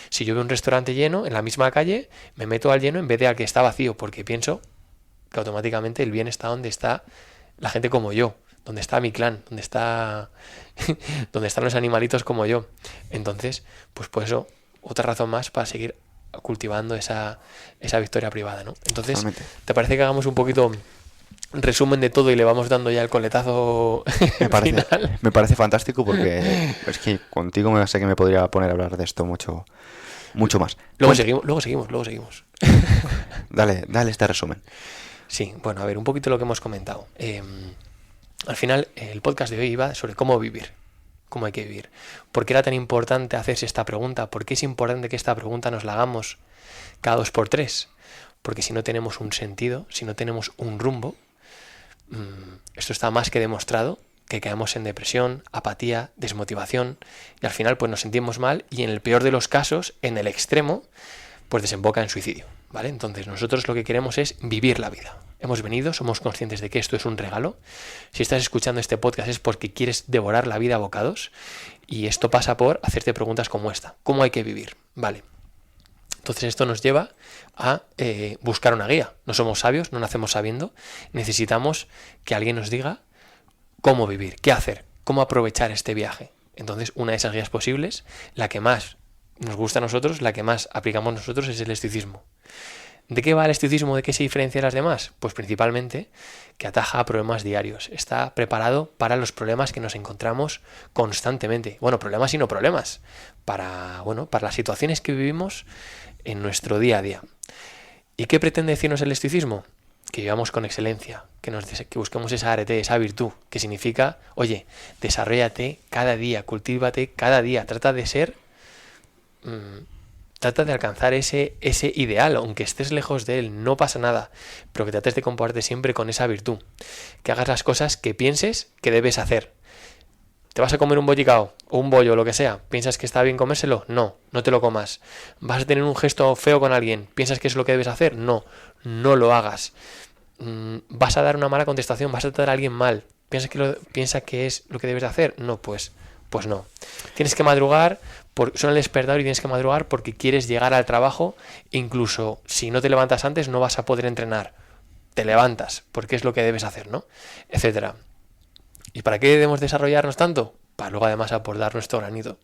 Speaker 2: Si yo veo un restaurante lleno en la misma calle, me meto al lleno en vez de al que está vacío, porque pienso que automáticamente el bien está donde está la gente como yo, donde está mi clan, donde están los animalitos como yo. Entonces, pues por eso, otra razón más para seguir cultivando esa victoria privada, ¿no? Entonces,
Speaker 1: Totalmente.
Speaker 2: ¿te parece que hagamos un poquito resumen de todo y le vamos dando ya el coletazo final?
Speaker 1: Me parece fantástico porque es que contigo sé que me podría poner a hablar de esto mucho más.
Speaker 2: Luego seguimos.
Speaker 1: Dale este resumen.
Speaker 2: Sí, bueno, a ver, un poquito lo que hemos comentado. Al final, el podcast de hoy iba sobre cómo vivir, cómo hay que vivir. ¿Por qué era tan importante hacerse esta pregunta? ¿Por qué es importante que esta pregunta nos la hagamos cada 2x3? Porque si no tenemos un sentido, si no tenemos un rumbo, esto está más que demostrado, que caemos en depresión, apatía, desmotivación, y al final pues nos sentimos mal y en el peor de los casos, en el extremo, pues desemboca en suicidio, ¿vale? Entonces nosotros lo que queremos es vivir la vida. Hemos venido, somos conscientes de que esto es un regalo. Si estás escuchando este podcast es porque quieres devorar la vida a bocados, y esto pasa por hacerte preguntas como esta. ¿Cómo hay que vivir? Vale. Entonces esto nos lleva a buscar una guía. No somos sabios, no nacemos sabiendo. Necesitamos que alguien nos diga cómo vivir, qué hacer, cómo aprovechar este viaje. Entonces una de esas guías posibles, la que más nos gusta a nosotros, la que más aplicamos nosotros, es el estoicismo. ¿De qué va el estoicismo? ¿De qué se diferencia de las demás? Pues principalmente que ataja problemas diarios. Está preparado para los problemas que nos encontramos constantemente. Bueno, problemas y no problemas. Para las situaciones que vivimos en nuestro día a día. ¿Y qué pretende decirnos el estoicismo? Que vivamos con excelencia, que busquemos esa arete, esa virtud, que significa, oye, desarróllate cada día, cultívate cada día, trata de alcanzar ese ideal, aunque estés lejos de él, no pasa nada, pero que trates de comportarte siempre con esa virtud, que hagas las cosas que pienses que debes hacer. ¿Te vas a comer un bollicao o un bollo o lo que sea? ¿Piensas que está bien comérselo? No, no te lo comas. ¿Vas a tener un gesto feo con alguien? ¿Piensas que es lo que debes hacer? No, no lo hagas. ¿Vas a dar una mala contestación? ¿Vas a tratar a alguien mal? ¿Piensa que es lo que debes de hacer? No, pues no. Tienes que madrugar, suena el despertador y tienes que madrugar porque quieres llegar al trabajo. Incluso si no te levantas antes no vas a poder entrenar. Te levantas porque es lo que debes hacer, ¿no? Etcétera. ¿Y para qué debemos desarrollarnos tanto? Para luego además aportar nuestro granito.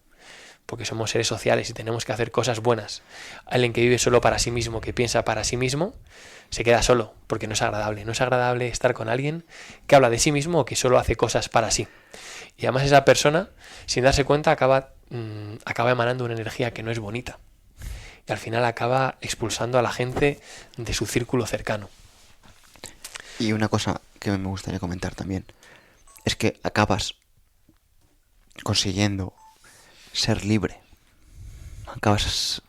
Speaker 2: Porque somos seres sociales y tenemos que hacer cosas buenas. Alguien que vive solo para sí mismo, que piensa para sí mismo, se queda solo, porque no es agradable. No es agradable estar con alguien que habla de sí mismo o que solo hace cosas para sí. Y además esa persona, sin darse cuenta, acaba emanando una energía que no es bonita. y al final acaba expulsando a la gente de su círculo cercano.
Speaker 1: Y una cosa que me gustaría comentar también es que acabas consiguiendo ser libre, acabas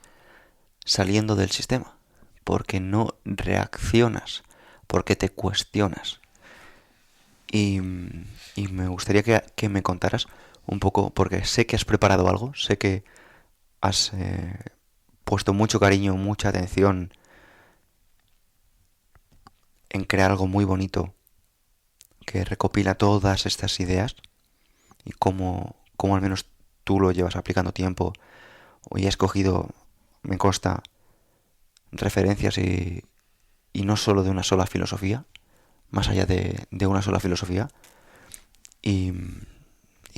Speaker 1: saliendo del sistema, porque no reaccionas, porque te cuestionas. Y me gustaría que me contaras un poco, porque sé que has preparado algo, sé que has puesto mucho cariño, mucha atención en crear algo muy bonito que recopila todas estas ideas y cómo al menos tú lo llevas aplicando tiempo y has cogido, me consta, referencias y no solo de una sola filosofía, más allá de una sola filosofía, y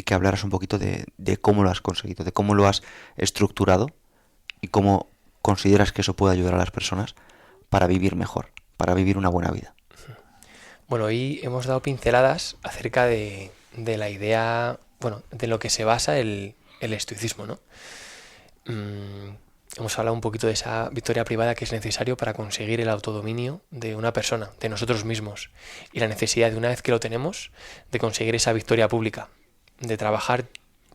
Speaker 1: que hablaras un poquito de cómo lo has conseguido, de cómo lo has estructurado y cómo consideras que eso puede ayudar a las personas para vivir mejor, para vivir una buena vida.
Speaker 2: Bueno, hoy hemos dado pinceladas acerca de la idea, bueno, de lo que se basa el estoicismo, ¿no? Hemos hablado un poquito de esa victoria privada que es necesario para conseguir el autodominio de una persona, de nosotros mismos, y la necesidad de, una vez que lo tenemos, de conseguir esa victoria pública, de trabajar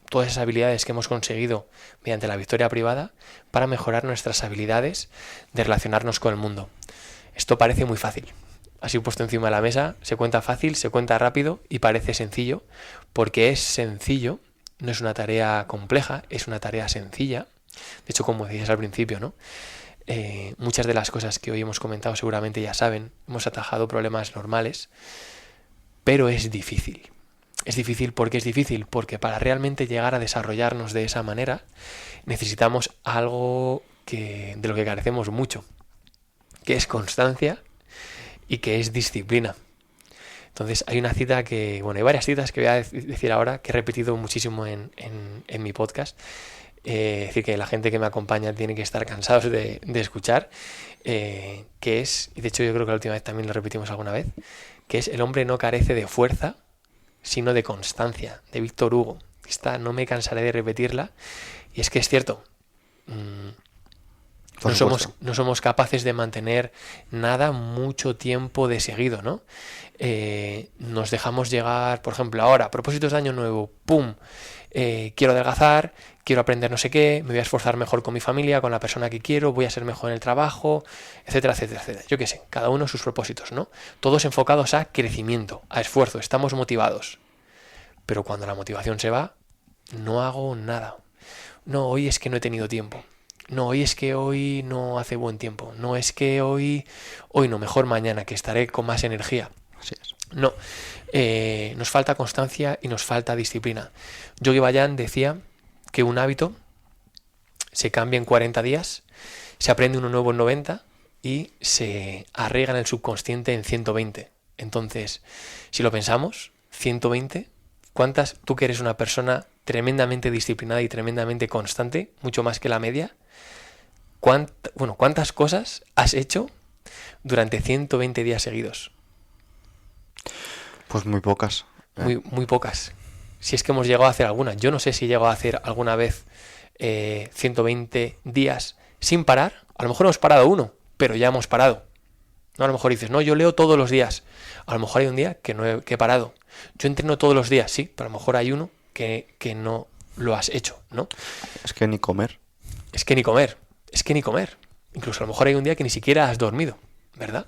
Speaker 2: todas esas habilidades que hemos conseguido mediante la victoria privada para mejorar nuestras habilidades de relacionarnos con el mundo. Esto parece muy fácil. Así puesto encima de la mesa, se cuenta fácil, se cuenta rápido y parece sencillo, porque es sencillo, no es una tarea compleja, es una tarea sencilla. De hecho, como decías al principio, ¿no? Muchas de las cosas que hoy hemos comentado seguramente ya saben, hemos atajado problemas normales, pero es difícil. Es difícil porque para realmente llegar a desarrollarnos de esa manera necesitamos algo de lo que carecemos mucho, que es constancia y que es disciplina. Entonces hay una cita que, bueno, hay varias citas que voy a decir ahora, que he repetido muchísimo en mi podcast. Es decir, que la gente que me acompaña tiene que estar cansados de escuchar, que es, y de hecho yo creo que la última vez también lo repetimos alguna vez, que es: el hombre no carece de fuerza, sino de constancia, de Víctor Hugo. Esta no me cansaré de repetirla, y es que es cierto. No somos capaces de mantener nada mucho tiempo de seguido, ¿no? Nos dejamos llegar, por ejemplo, ahora, propósitos de año nuevo, ¡pum! Quiero adelgazar, quiero aprender no sé qué, me voy a esforzar mejor con mi familia, con la persona que quiero, voy a ser mejor en el trabajo, etcétera, etcétera, etcétera. Yo qué sé, cada uno sus propósitos, ¿no? Todos enfocados a crecimiento, a esfuerzo, estamos motivados. Pero cuando la motivación se va, no hago nada. No, hoy es que no he tenido tiempo. No, hoy es que hoy no hace buen tiempo. No, es que hoy no, mejor mañana, que estaré con más energía.
Speaker 1: Así es.
Speaker 2: No, nos falta constancia y nos falta disciplina. Yogi Bhajan decía que un hábito se cambia en 40 días, se aprende uno nuevo en 90 y se arraiga en el subconsciente en 120. Entonces, si lo pensamos, 120, tú que eres una persona tremendamente disciplinada y tremendamente constante, mucho más que la media, ¿cuántas cosas has hecho durante 120 días seguidos?
Speaker 1: Pues muy pocas.
Speaker 2: Muy pocas. Si es que hemos llegado a hacer alguna. Yo no sé si he llegado a hacer alguna vez 120 días sin parar. A lo mejor hemos parado uno, pero ya hemos parado. No, a lo mejor dices, no, yo leo todos los días. A lo mejor hay un día que no he parado. Yo entreno todos los días, sí, pero a lo mejor hay uno que no lo has hecho, ¿no?
Speaker 1: Es que ni comer.
Speaker 2: Es que ni comer. Incluso a lo mejor hay un día que ni siquiera has dormido, ¿verdad?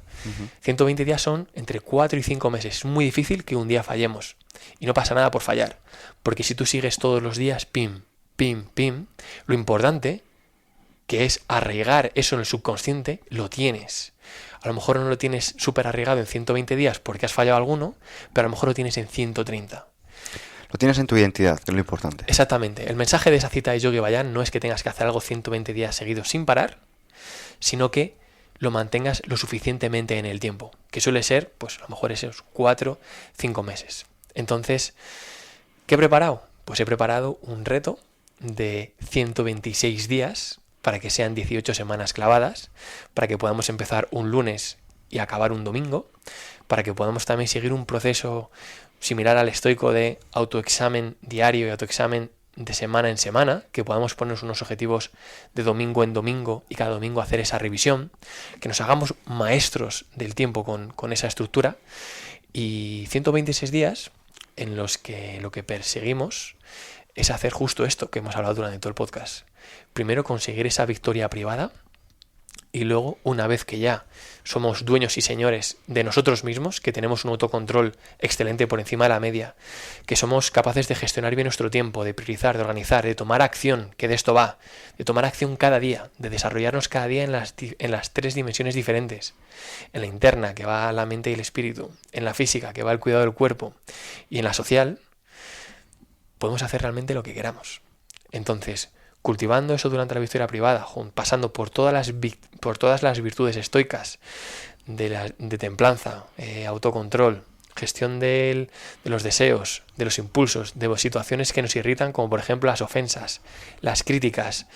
Speaker 2: 120 días son entre 4 y 5 meses. Es muy difícil que un día fallemos. Y no pasa nada por fallar. Porque si tú sigues todos los días, pim, pim, pim, lo importante, que es arraigar eso en el subconsciente, lo tienes. A lo mejor no lo tienes súper arraigado en 120 días porque has fallado alguno, pero a lo mejor lo tienes en 130.
Speaker 1: Lo tienes en tu identidad, que es lo importante.
Speaker 2: Exactamente. El mensaje de esa cita de Yogi Bhajan no es que tengas que hacer algo 120 días seguidos sin parar, sino que lo mantengas lo suficientemente en el tiempo, que suele ser, pues a lo mejor esos 4, 5 meses. Entonces, ¿qué he preparado? Pues he preparado un reto de 126 días para que sean 18 semanas clavadas, para que podamos empezar un lunes y acabar un domingo, para que podamos también seguir un proceso similar al estoico de autoexamen diario y autoexamen de semana en semana, que podamos ponernos unos objetivos de domingo en domingo y cada domingo hacer esa revisión, que nos hagamos maestros del tiempo con esa estructura, y 126 días en los que lo que perseguimos es hacer justo esto que hemos hablado durante todo el podcast. Primero conseguir esa victoria privada, y luego, una vez que ya somos dueños y señores de nosotros mismos, que tenemos un autocontrol excelente por encima de la media, que somos capaces de gestionar bien nuestro tiempo, de priorizar, de organizar, de tomar acción, que de esto va, de tomar acción cada día, de desarrollarnos cada día en las 3 dimensiones diferentes, en la interna, que va la mente y el espíritu, en la física, que va el cuidado del cuerpo, y en la social, podemos hacer realmente lo que queramos. Entonces, cultivando eso durante la victoria privada, pasando por todas las virtudes estoicas de templanza, autocontrol, gestión de los deseos, de los impulsos, de situaciones que nos irritan, como por ejemplo las ofensas, las críticas.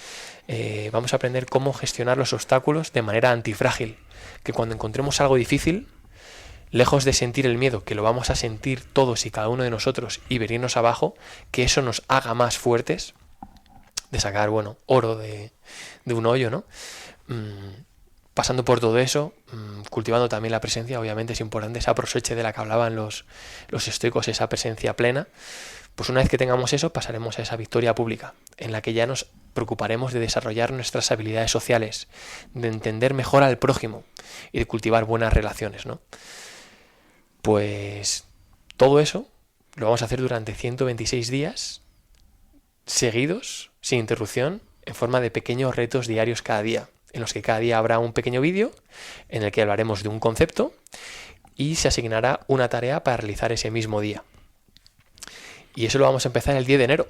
Speaker 2: Vamos a aprender cómo gestionar los obstáculos de manera antifrágil, que cuando encontremos algo difícil, lejos de sentir el miedo, que lo vamos a sentir todos y cada uno de nosotros y venirnos abajo, que eso nos haga más fuertes, de sacar, oro de un hoyo, ¿no? Pasando por todo eso, cultivando también la presencia, obviamente es importante esa proseche de la que hablaban los estoicos, esa presencia plena. Pues una vez que tengamos eso, pasaremos a esa victoria pública, en la que ya nos preocuparemos de desarrollar nuestras habilidades sociales, de entender mejor al prójimo y de cultivar buenas relaciones, ¿no? Pues todo eso lo vamos a hacer durante 126 días seguidos, sin interrupción, en forma de pequeños retos diarios cada día, en los que cada día habrá un pequeño vídeo en el que hablaremos de un concepto y se asignará una tarea para realizar ese mismo día. Y eso lo vamos a empezar el 10 de enero.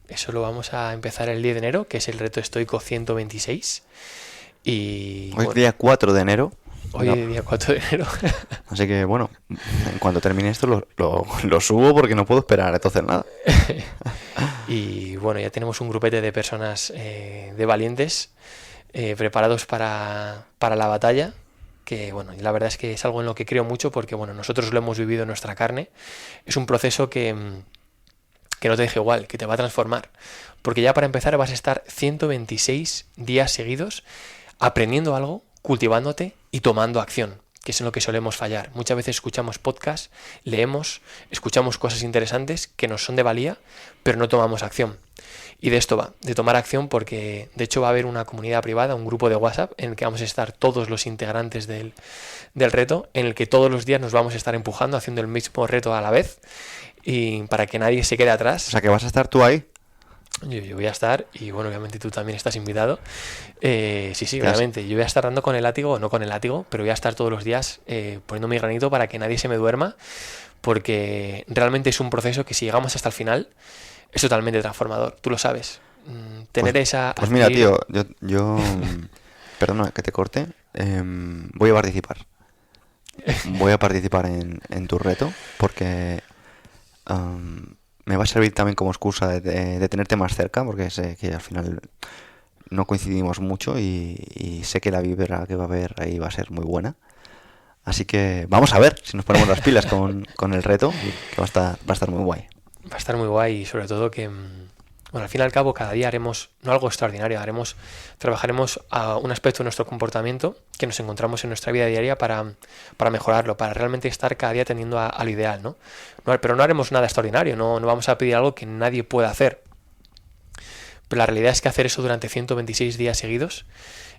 Speaker 2: Eso lo vamos a empezar el 10 de enero, que es el reto estoico 126. Y
Speaker 1: hoy es día 4 de enero.
Speaker 2: Hoy es día 4 de enero.
Speaker 1: Así que en cuanto termine esto lo subo porque no puedo esperar entonces nada.
Speaker 2: Y ya tenemos un grupete de personas de valientes preparados para la batalla, que la verdad es que es algo en lo que creo mucho porque nosotros lo hemos vivido en nuestra carne. Es un proceso que no te deja igual, que te va a transformar, porque ya para empezar vas a estar 126 días seguidos aprendiendo algo, cultivándote y tomando acción, que es en lo que solemos fallar. Muchas veces escuchamos podcasts, leemos, escuchamos cosas interesantes que nos son de valía, pero no tomamos acción. Y de esto va, de tomar acción, porque de hecho va a haber una comunidad privada, un grupo de WhatsApp, en el que vamos a estar todos los integrantes del reto, en el que todos los días nos vamos a estar empujando, haciendo el mismo reto a la vez, y para que nadie se quede atrás.
Speaker 1: O sea, que vas a estar tú ahí.
Speaker 2: Yo voy a estar, y obviamente tú también estás invitado. Sí, obviamente. Yo voy a estar dando con el látigo, o no con el látigo, pero voy a estar todos los días poniendo mi granito para que nadie se me duerma, porque realmente es un proceso que si llegamos hasta el final es totalmente transformador. Tú lo sabes. Tener esa...
Speaker 1: Pues mira, tío, yo perdona que te corte. Voy a participar. Voy a participar en tu reto porque... me va a servir también como excusa de tenerte más cerca, porque sé que al final no coincidimos mucho y sé que la vibra que va a haber ahí va a ser muy buena. Así que vamos a ver si nos ponemos las pilas con el reto, que va a estar muy guay.
Speaker 2: Va a estar muy guay y sobre todo que, al fin y al cabo, cada día haremos, no algo extraordinario, trabajaremos a un aspecto de nuestro comportamiento que nos encontramos en nuestra vida diaria para mejorarlo, para realmente estar cada día tendiendo al ideal, ¿no? Pero no haremos nada extraordinario, no vamos a pedir algo que nadie pueda hacer. Pero la realidad es que hacer eso durante 126 días seguidos,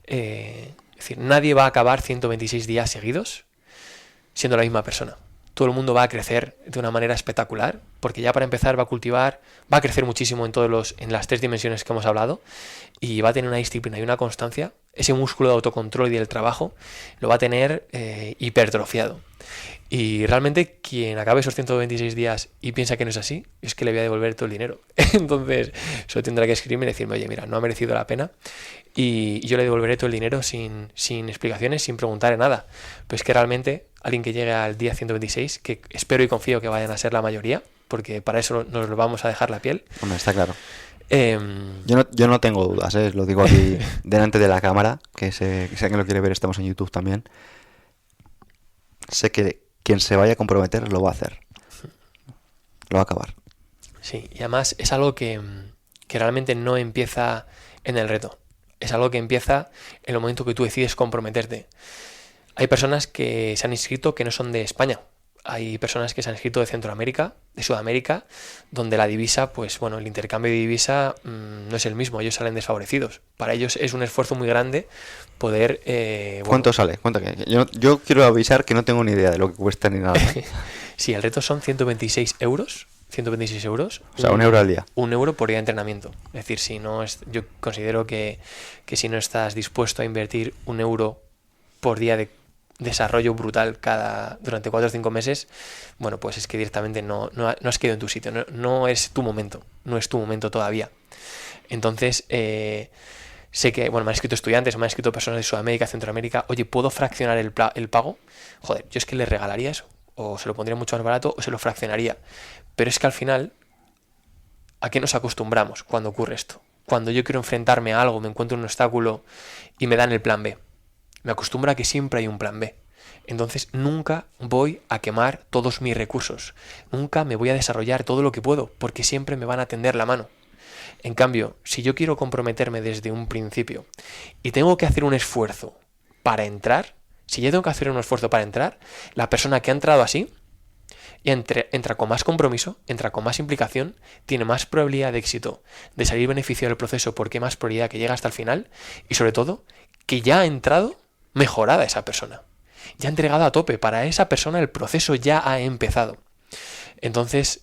Speaker 2: es decir, nadie va a acabar 126 días seguidos siendo la misma persona. Todo el mundo va a crecer de una manera espectacular, porque ya para empezar va a crecer muchísimo en las 3 dimensiones que hemos hablado, y va a tener una disciplina y una constancia. Ese músculo de autocontrol y del trabajo lo va a tener hipertrofiado. Y realmente quien acabe esos 126 días y piensa que no es así, es que le voy a devolver todo el dinero. Entonces solo tendrá que escribirme y decirme, oye, mira, no ha merecido la pena, y yo le devolveré todo el dinero sin explicaciones, sin preguntarle nada. Pero es que realmente alguien que llegue al día 126, que espero y confío que vayan a ser la mayoría, porque para eso nos lo vamos a dejar la piel.
Speaker 1: Hombre, está claro. Yo no tengo dudas, lo digo aquí delante de la cámara, que sé que lo quiere ver, estamos en YouTube también. Sé que quien se vaya a comprometer lo va a hacer. Lo va a acabar.
Speaker 2: Sí, y además es algo que que realmente no empieza en el reto. Es algo que empieza en el momento que tú decides comprometerte. Hay personas que se han inscrito que no son de España. Hay personas que se han inscrito de Centroamérica, de Sudamérica, donde la divisa, pues bueno, el intercambio de divisa no es el mismo, ellos salen desfavorecidos. Para ellos es un esfuerzo muy grande poder...
Speaker 1: ¿Cuánto sale? Yo quiero avisar que no tengo ni idea de lo que cuesta ni nada.
Speaker 2: Sí, el reto son 126 euros. 126 euros.
Speaker 1: O sea, 1 euro al día.
Speaker 2: 1 euro por día de entrenamiento. Es decir, si no yo considero que si no estás dispuesto a invertir 1 euro por día de desarrollo brutal durante 4 o 5 meses, bueno, pues es que directamente no has quedado en tu sitio, no es tu momento, no es tu momento todavía. Entonces, sé que, bueno, me han escrito estudiantes, me han escrito personas de Sudamérica, Centroamérica, oye, ¿puedo fraccionar el pago? Joder, yo es que les regalaría eso, o se lo pondría mucho más barato, o se lo fraccionaría. Pero es que al final, ¿a qué nos acostumbramos cuando ocurre esto? Cuando yo quiero enfrentarme a algo, me encuentro un obstáculo y me dan el plan B. Me acostumbro a que siempre hay un plan B. Entonces nunca voy a quemar todos mis recursos. Nunca me voy a desarrollar todo lo que puedo, porque siempre me van a tender la mano. En cambio, si yo quiero comprometerme desde un principio y tengo que hacer un esfuerzo para entrar, si yo tengo que hacer un esfuerzo para entrar, la persona que ha entrado así, entra con más compromiso, entra con más implicación, tiene más probabilidad de éxito, de salir beneficiado del proceso porque hay más probabilidad que llegue hasta el final y sobre todo que ya ha entrado mejorada esa persona. Ya ha entregado a tope. Para esa persona el proceso ya ha empezado. Entonces,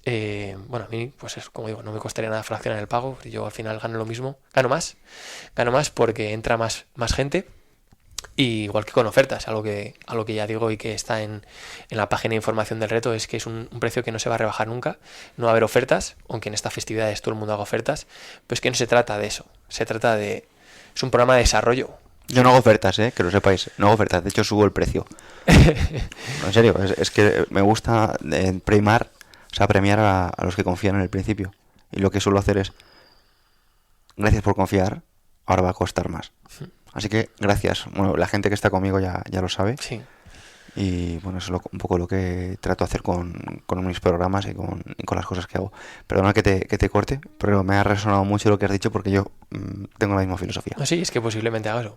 Speaker 2: bueno, a mí, pues es como digo, no me costaría nada fraccionar el pago. Yo al final gano lo mismo. Gano más porque entra más gente. Y igual que con ofertas, algo que ya digo y que está en la página de información del reto, es que es un precio que no se va a rebajar nunca. No va a haber ofertas, aunque en estas festividades todo el mundo haga ofertas. Pero es que no se trata de eso. Se trata de... Es un programa de desarrollo.
Speaker 1: Yo no hago ofertas, que lo sepáis. No hago ofertas, de hecho subo el precio. No, en serio, es que me gusta premiar a los que confían en el principio. Y lo que suelo hacer es, gracias por confiar, ahora va a costar más. Así que gracias. Bueno, la gente que está conmigo ya lo sabe.
Speaker 2: Sí.
Speaker 1: Y bueno, eso es un poco lo que trato de hacer con mis programas y con las cosas que hago. Perdona que te corte, pero me ha resonado mucho lo que has dicho porque yo tengo la misma filosofía.
Speaker 2: No, sí, es que posiblemente haga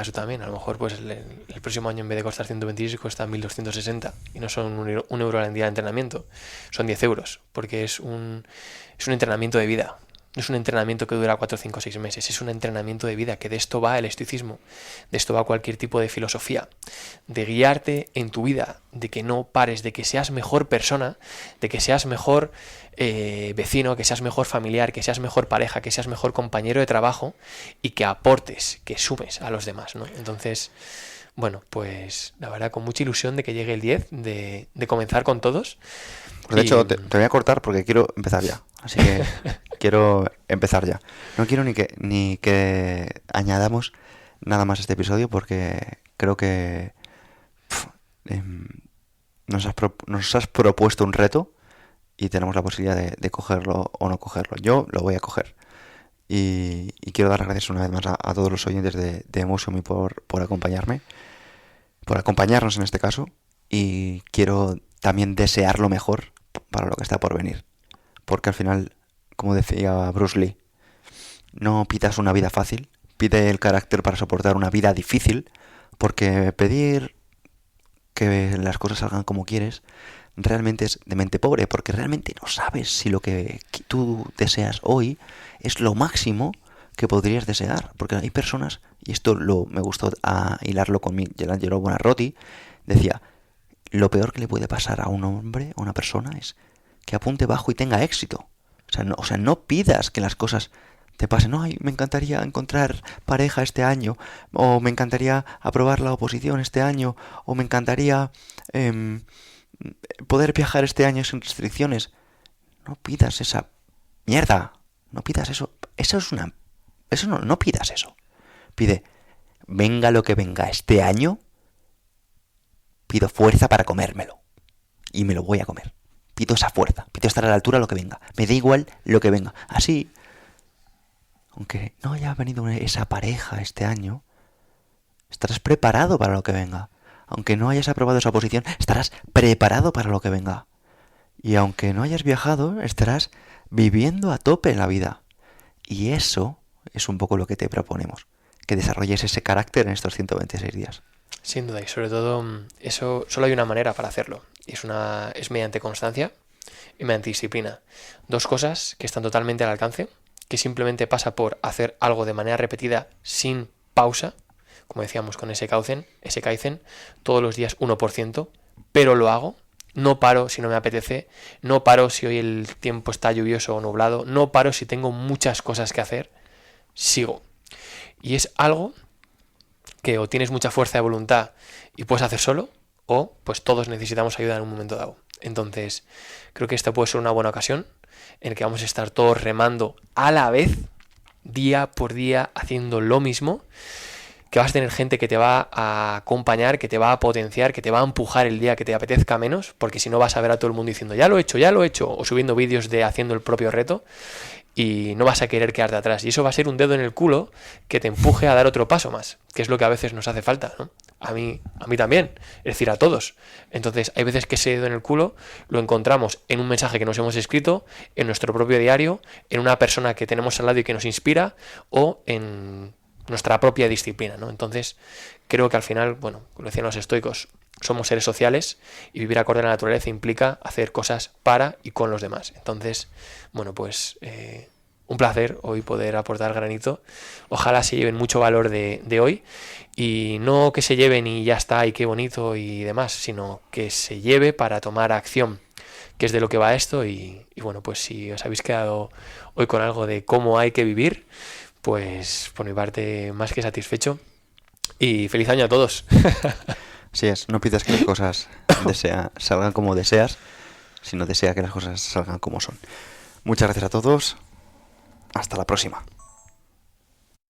Speaker 2: eso también. A lo mejor pues el próximo año en vez de costar 126 cuesta 1.260 y no son 1 euro al día de entrenamiento, son 10 euros, porque es un entrenamiento de vida. No es un entrenamiento que dura 4, 5, 6 meses, es un entrenamiento de vida, que de esto va el estoicismo, de esto va cualquier tipo de filosofía, de guiarte en tu vida, de que no pares, de que seas mejor persona, de que seas mejor vecino, que seas mejor familiar, que seas mejor pareja, que seas mejor compañero de trabajo y que aportes, que sumes a los demás, ¿no? Entonces, bueno, pues la verdad con mucha ilusión de que llegue el 10, de comenzar con todos.
Speaker 1: Pues de hecho, te voy a cortar porque quiero empezar ya. Así que quiero empezar ya. No quiero ni que añadamos nada más a este episodio porque creo que nos has propuesto un reto y tenemos la posibilidad de cogerlo o no cogerlo. Yo lo voy a coger. Y quiero dar las gracias una vez más a todos los oyentes de Emotion por acompañarme, por acompañarnos en este caso. Y quiero también desear lo mejor para lo que está por venir. Porque al final, como decía Bruce Lee, no pidas una vida fácil, pide el carácter para soportar una vida difícil, porque pedir que las cosas salgan como quieres realmente es de mente pobre, porque realmente no sabes si lo que tú deseas hoy es lo máximo que podrías desear. Porque hay personas, y esto me gustó hilarlo con Michelangelo Buonarroti, decía, lo peor que le puede pasar a un hombre, a una persona, es que apunte bajo y tenga éxito. O sea, no pidas que las cosas te pasen. No, ay, me encantaría encontrar pareja este año, o me encantaría aprobar la oposición este año, o me encantaría poder viajar este año sin restricciones. No pidas esa mierda. No pidas eso. No pidas eso. Pide, venga lo que venga este año, pido fuerza para comérmelo. Y me lo voy a comer. Pido esa fuerza. Pido estar a la altura de lo que venga. Me da igual lo que venga. Así, aunque no haya venido esa pareja este año, estarás preparado para lo que venga. Aunque no hayas aprobado esa oposición, estarás preparado para lo que venga. Y aunque no hayas viajado, estarás viviendo a tope en la vida. Y eso es un poco lo que te proponemos, que desarrolles ese carácter en estos 126 días.
Speaker 2: Sin duda, y sobre todo, eso solo hay una manera para hacerlo, y es mediante constancia y mediante disciplina. Dos cosas que están totalmente al alcance, que simplemente pasa por hacer algo de manera repetida sin pausa, como decíamos con ese Kaizen, todos los días 1%, pero lo hago, no paro si no me apetece, no paro si hoy el tiempo está lluvioso o nublado, no paro si tengo muchas cosas que hacer, sigo. Y es algo que o tienes mucha fuerza de voluntad y puedes hacer solo, o pues todos necesitamos ayuda en un momento dado. Entonces, creo que esta puede ser una buena ocasión en la que vamos a estar todos remando a la vez, día por día, haciendo lo mismo, que vas a tener gente que te va a acompañar, que te va a potenciar, que te va a empujar el día que te apetezca menos, porque si no vas a ver a todo el mundo diciendo ya lo he hecho, o subiendo vídeos de haciendo el propio reto, y no vas a querer quedarte atrás. Y eso va a ser un dedo en el culo que te empuje a dar otro paso más, que es lo que a veces nos hace falta, ¿no? A mí también, es decir, a todos. Entonces, hay veces que ese dedo en el culo lo encontramos en un mensaje que nos hemos escrito, en nuestro propio diario, en una persona que tenemos al lado y que nos inspira, o en nuestra propia disciplina, ¿no? Entonces, creo que al final, bueno, como decían los estoicos, somos seres sociales y vivir acorde a la naturaleza implica hacer cosas para y con los demás. Entonces, bueno, pues un placer hoy poder aportar granito. Ojalá se lleven mucho valor de hoy, y no que se lleven y ya está y qué bonito y demás, sino que se lleve para tomar acción, que es de lo que va esto. Y bueno, pues si os habéis quedado hoy con algo de cómo hay que vivir, pues por mi parte más que satisfecho, y feliz año a todos.
Speaker 1: Así es, no pidas que las cosas salgan como deseas, sino desea que las cosas salgan como son. Muchas gracias a todos, hasta la próxima.